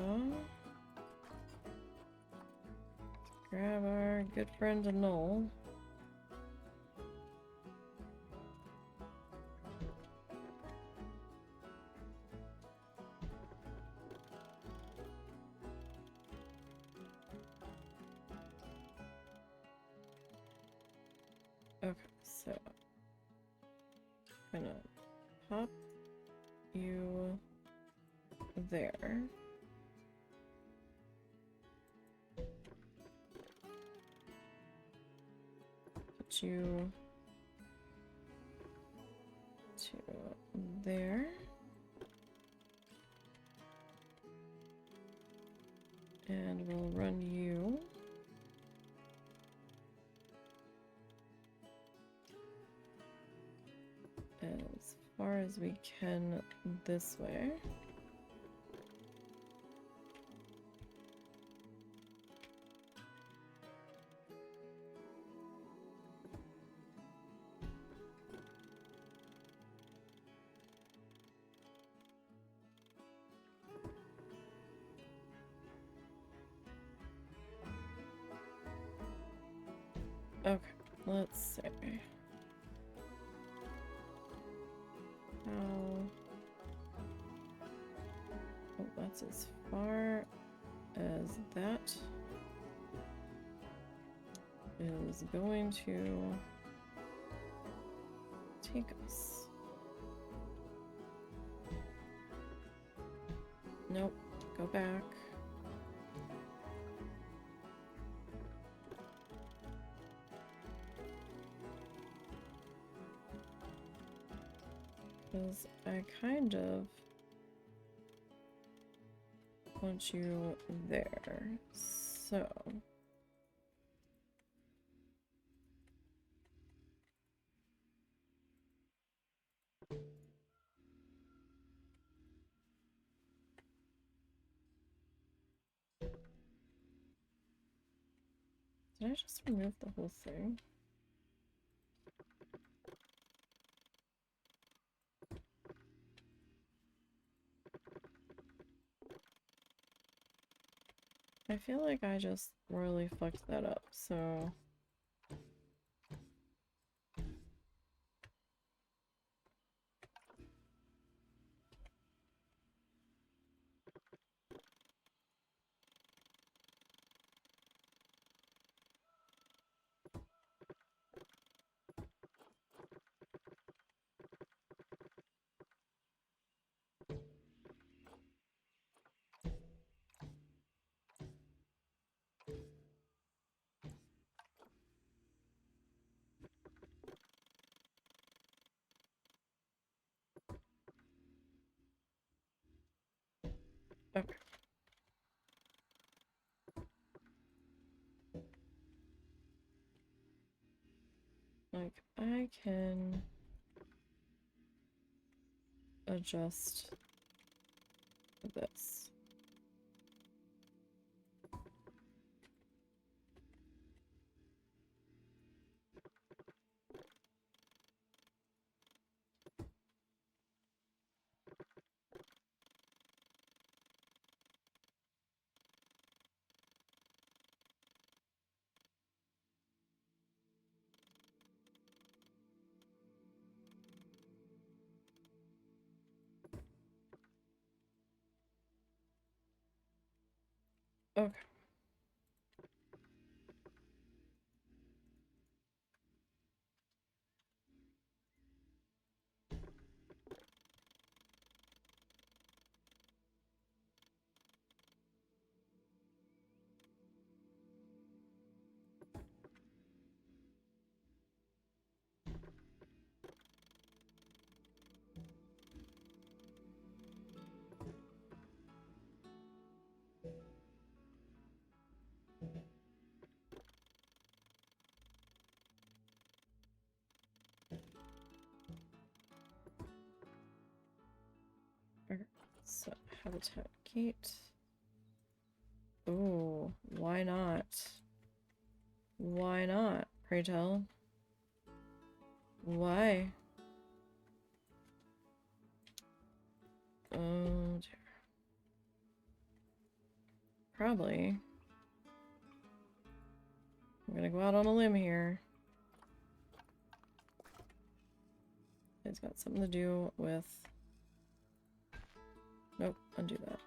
[SPEAKER 1] grab our good friend Noel. Okay, so I'm gonna pop you there. Put you to there. And we'll run you as far as we can this way. Okay, let's see. How... Oh, that's as far as that is going to take us. Nope, go back. Because I kind of want you there. So did I just remove the whole thing? I feel like I just really fucked that up, so... Okay. Like, I can adjust this. Okay. Okay. So, habitat gate. Oh, why not? Why not, pray tell? Why? Oh dear. probably, I'm gonna go out on a limb here. It's got something to do with... Nope, undo that.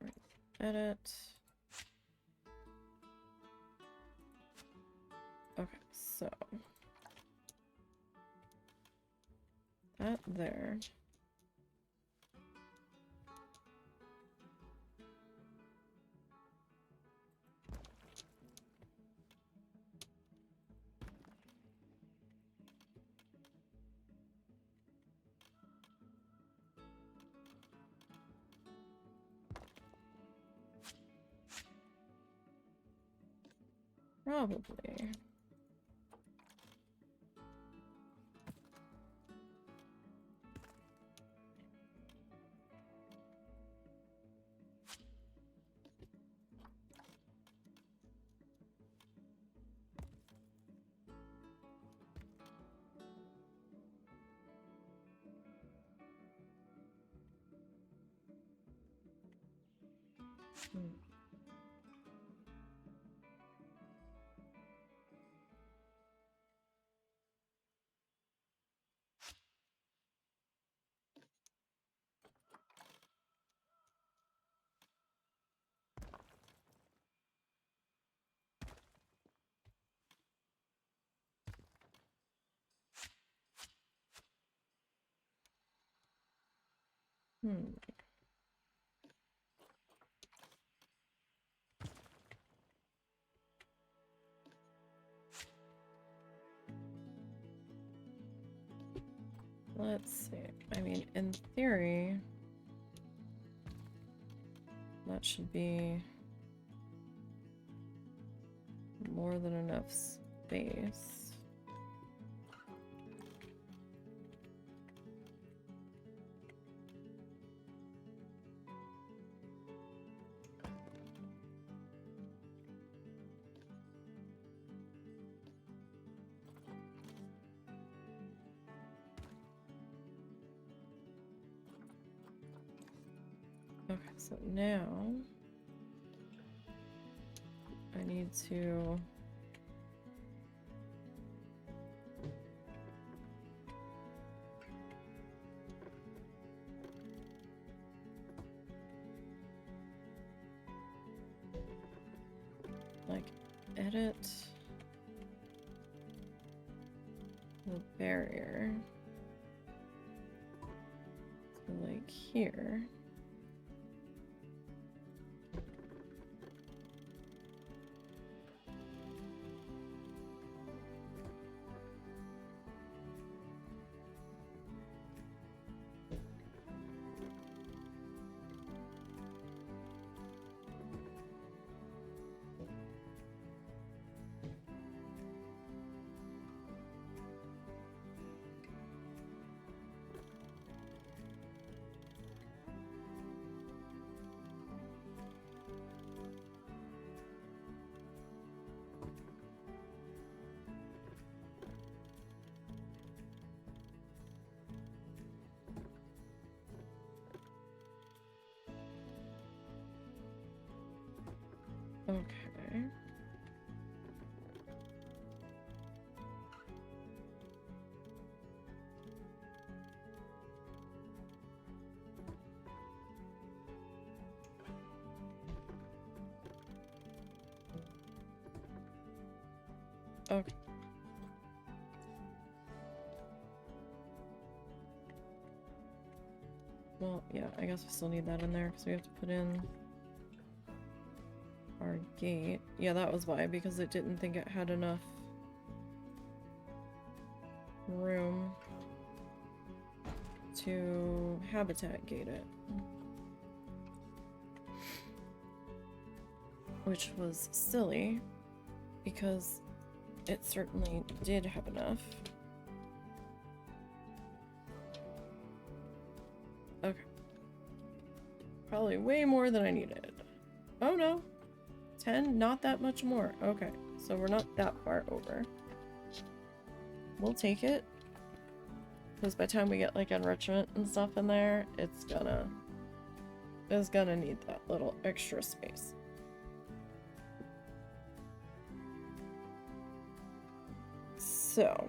[SPEAKER 1] Right. Edit. Okay, so... that there. Probably. Let's see. I mean, in theory, that should be more than enough space. Okay, so now I need to like edit the barrier to like here. Okay. Okay. Well, yeah, I guess we still need that in there because we have to put in our gate. Yeah, that was why, because it didn't think it had enough room to habitat gate it. Which was silly, because it certainly did have enough. Okay. Probably way more than I needed. Oh no. 10? Not that much more. Okay. So we're not that far over. We'll take it. Because by the time we get like enrichment and stuff in there, it's gonna need that little extra space. So,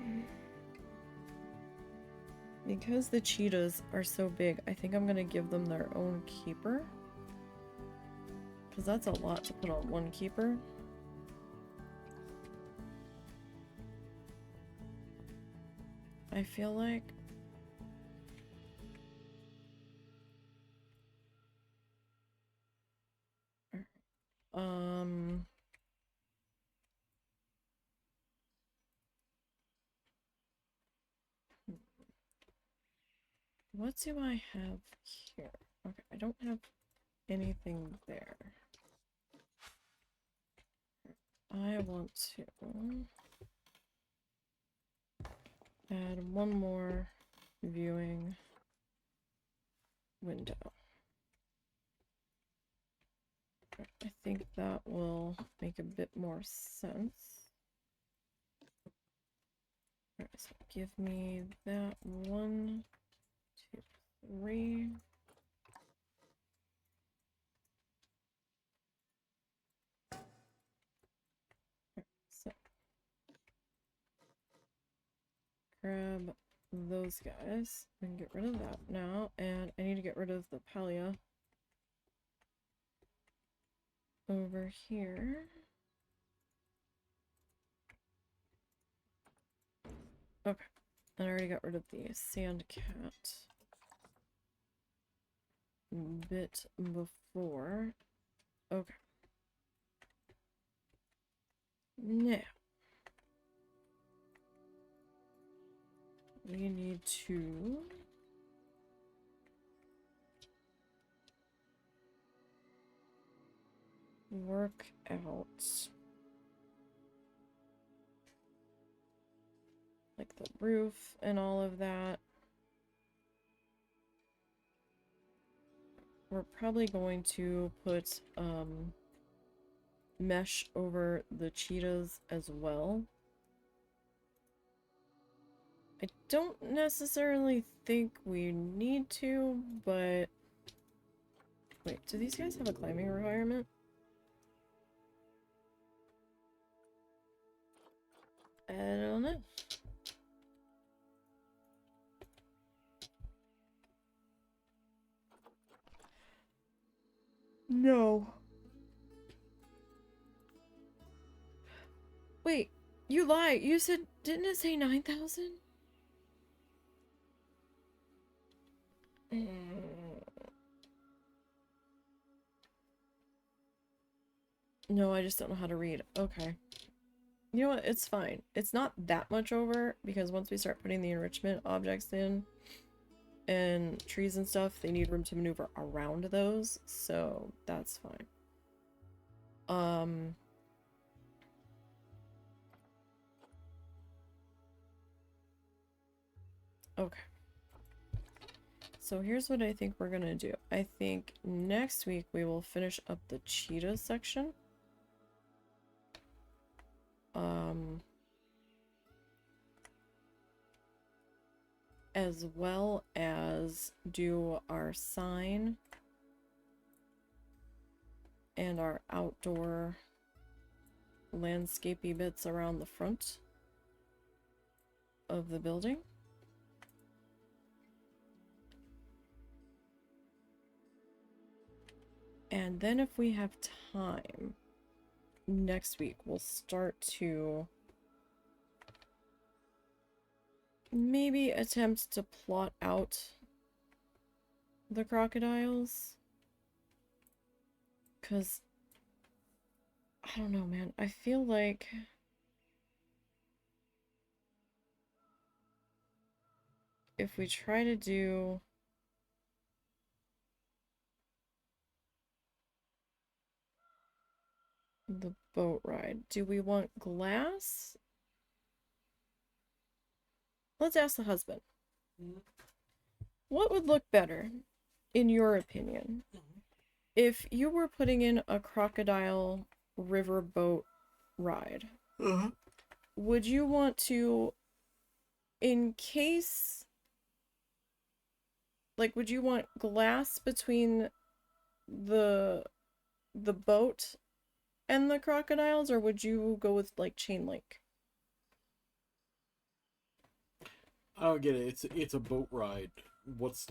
[SPEAKER 1] because the cheetahs are so big, I think I'm gonna give them their own keeper. Because that's a lot to put on one keeper. I feel like what do I have here? Okay, I don't have anything there. I want to add one more viewing window. I think that will make a bit more sense. Alright, so give me that 1, 2, 3. So grab those guys and get rid of that now, and I need to get rid of the Palla over here. Okay, and I already got rid of the sand cat bit before. Okay. Now we need to work out like the roof and all of that. We're probably going to put mesh over the cheetahs as well. I don't necessarily think we need to, but wait, do these guys have a climbing requirement? I don't know. No. Wait, you lied. You said, didn't it say 9,000? No, I just don't know how to read. Okay. You know what? It's fine. It's not that much over, because once we start putting the enrichment objects in and trees and stuff, they need room to maneuver around those, so that's fine. Okay. So here's what I think we're gonna do. I think next week we will finish up the cheetah section. As well as do our sign and our outdoor landscapey bits around the front of the building. And then if we have time, next week we'll start to maybe attempt to plot out the crocodiles. Because, I don't know, man. I feel like if we try to do the boat ride, do we want glass? Let's ask the husband. What would look better, in your opinion, if you were putting in a crocodile river boat ride? Would you want to encase like, would you want glass between the boat and the crocodiles, or would you go with like chain link?
[SPEAKER 3] I don't get it. It's a boat ride. What's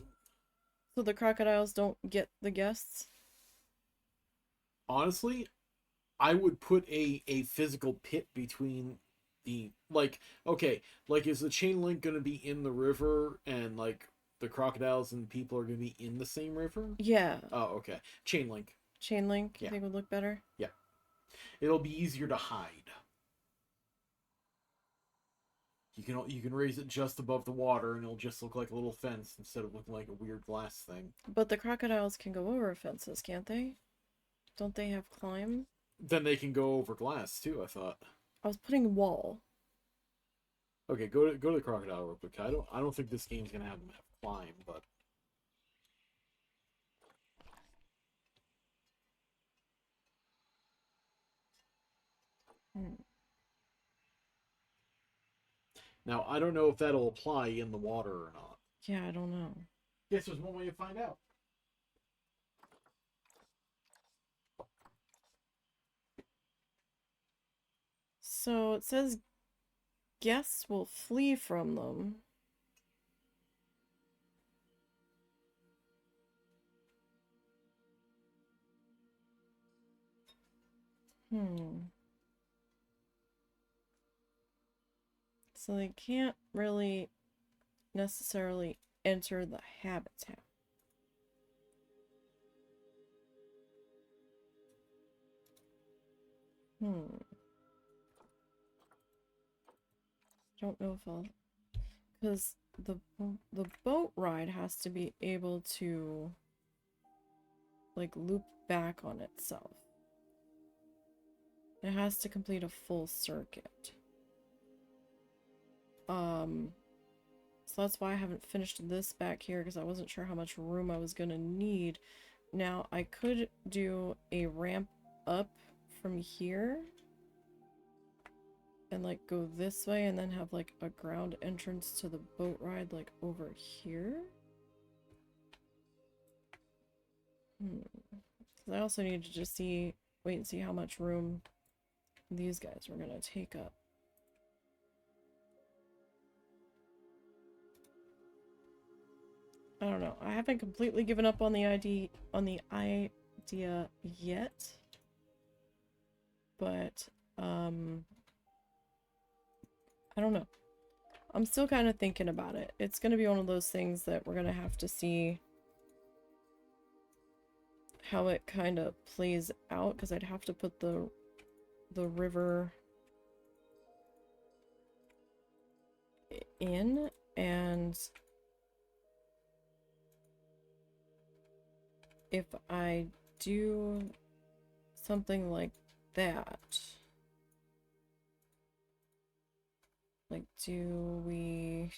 [SPEAKER 1] So the crocodiles don't get the guests?
[SPEAKER 3] honestly, I would put a physical pit between the like okay, like is the chain link gonna be in the river and like the crocodiles and people are gonna be in the same river?
[SPEAKER 1] Yeah.
[SPEAKER 3] Oh, okay. Chain link.
[SPEAKER 1] Chain link, you
[SPEAKER 3] Yeah.
[SPEAKER 1] think would look better?
[SPEAKER 3] Yeah. It'll be easier to hide. You can raise it just above the water and it'll just look like a little fence instead of looking like a weird glass thing.
[SPEAKER 1] But the crocodiles can go over fences, can't they? Don't they have climb?
[SPEAKER 3] Then they can go over glass too, I thought.
[SPEAKER 1] I was putting wall.
[SPEAKER 3] Okay, go to the crocodile real quick. I don't think this game's gonna have them have climb, but
[SPEAKER 1] Hmm.
[SPEAKER 3] now I don't know if that'll apply in the water or not.
[SPEAKER 1] Yeah, I don't know.
[SPEAKER 3] Guess there's one way to find out.
[SPEAKER 1] So it says guests will flee from them. So they can't really necessarily enter the habitat. Don't know if I'll, because the boat ride has to be able to like loop back on itself. It has to complete a full circuit. So that's why I haven't finished this back here, because I wasn't sure how much room I was gonna need. Now I could do a ramp up from here and like go this way and then have like a ground entrance to the boat ride like over here. I also need to just wait and see how much room these guys were gonna take up. I don't know. I haven't completely given up on the idea yet. But I don't know. I'm still kind of thinking about it. It's going to be one of those things that we're going to have to see how it kind of plays out, because I'd have to put the river in, and if I do something like that, like, do we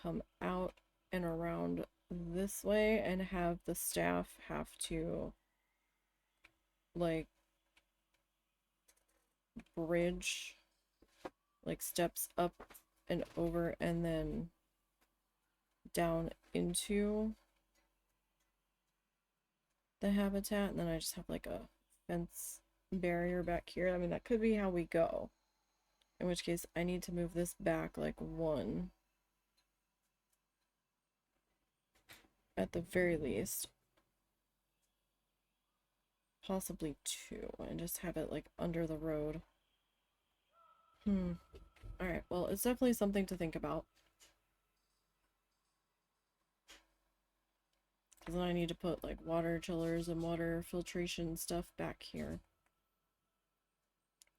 [SPEAKER 1] come out and around this way and have the staff have to like bridge like steps up and over and then down into the habitat, and then I just have like a fence barrier back here? I mean, that could be how we go, in which case I need to move this back like one at the very least, possibly two, and just have it like under the road. Alright, well, it's definitely something to think about. Because then I need to put like water chillers and water filtration stuff back here.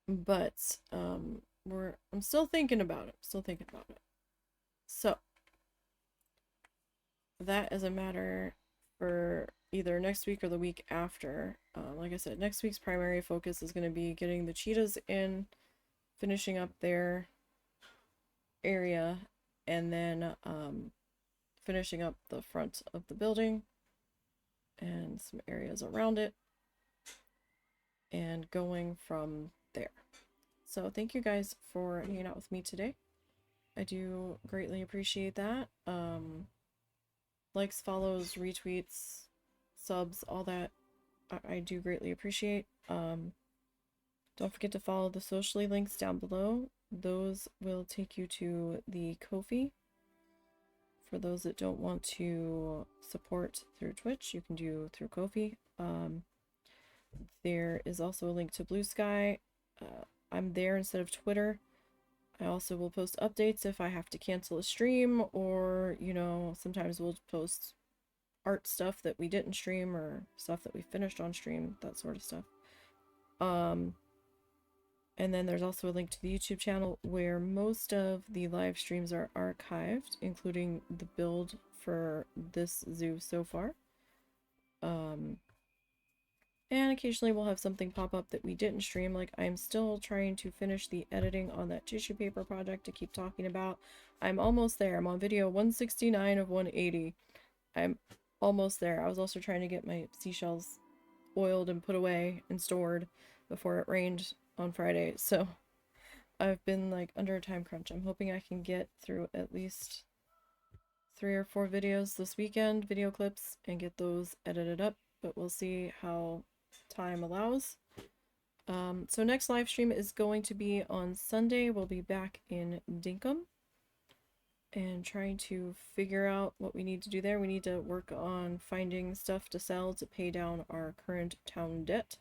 [SPEAKER 1] But I'm still thinking about it. So that is a matter for either next week or the week after. Like I said, next week's primary focus is going to be getting the cheetahs in, finishing up their area, and then finishing up the front of the building and some areas around it. and going from there. So thank you guys for hanging out with me today. I do greatly appreciate that. Likes, follows, retweets, subs, all that I do greatly appreciate. Don't forget to follow the socially links down below. Those will take you to the Ko-fi. For those that don't want to support through Twitch, you can do through Ko-fi. There is also a link to Blue Sky. I'm there instead of Twitter. I also will post updates if I have to cancel a stream, or, you know, sometimes we'll post art stuff that we didn't stream or stuff that we finished on stream, that sort of stuff. And then there's also a link to the YouTube channel where most of the live streams are archived, including the build for this zoo so far. And occasionally we'll have something pop up that we didn't stream, like I'm still trying to finish the editing on that tissue paper project to keep talking about. I'm almost there. I'm on video 169 of 180. I'm almost there. I was also trying to get my seashells oiled and put away and stored before it rained on Friday, so I've been like under a time crunch. I'm hoping I can get through at least 3 or 4 videos this weekend, video clips, and get those edited up, but we'll see how time allows. So next live stream is going to be on Sunday. We'll be back in Dinkum and trying to figure out what we need to do there. We need to work on finding stuff to sell to pay down our current town debt.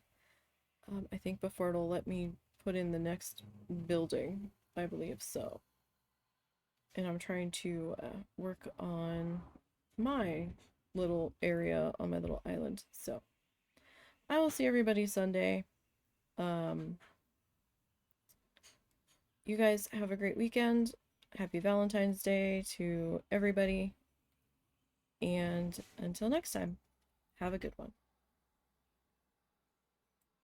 [SPEAKER 1] I think before it'll let me put in the next building, I believe so. And I'm trying to work on my little area on my little island. So I will see everybody Sunday. You guys have a great weekend. Happy Valentine's Day to everybody. And until next time, have a good one.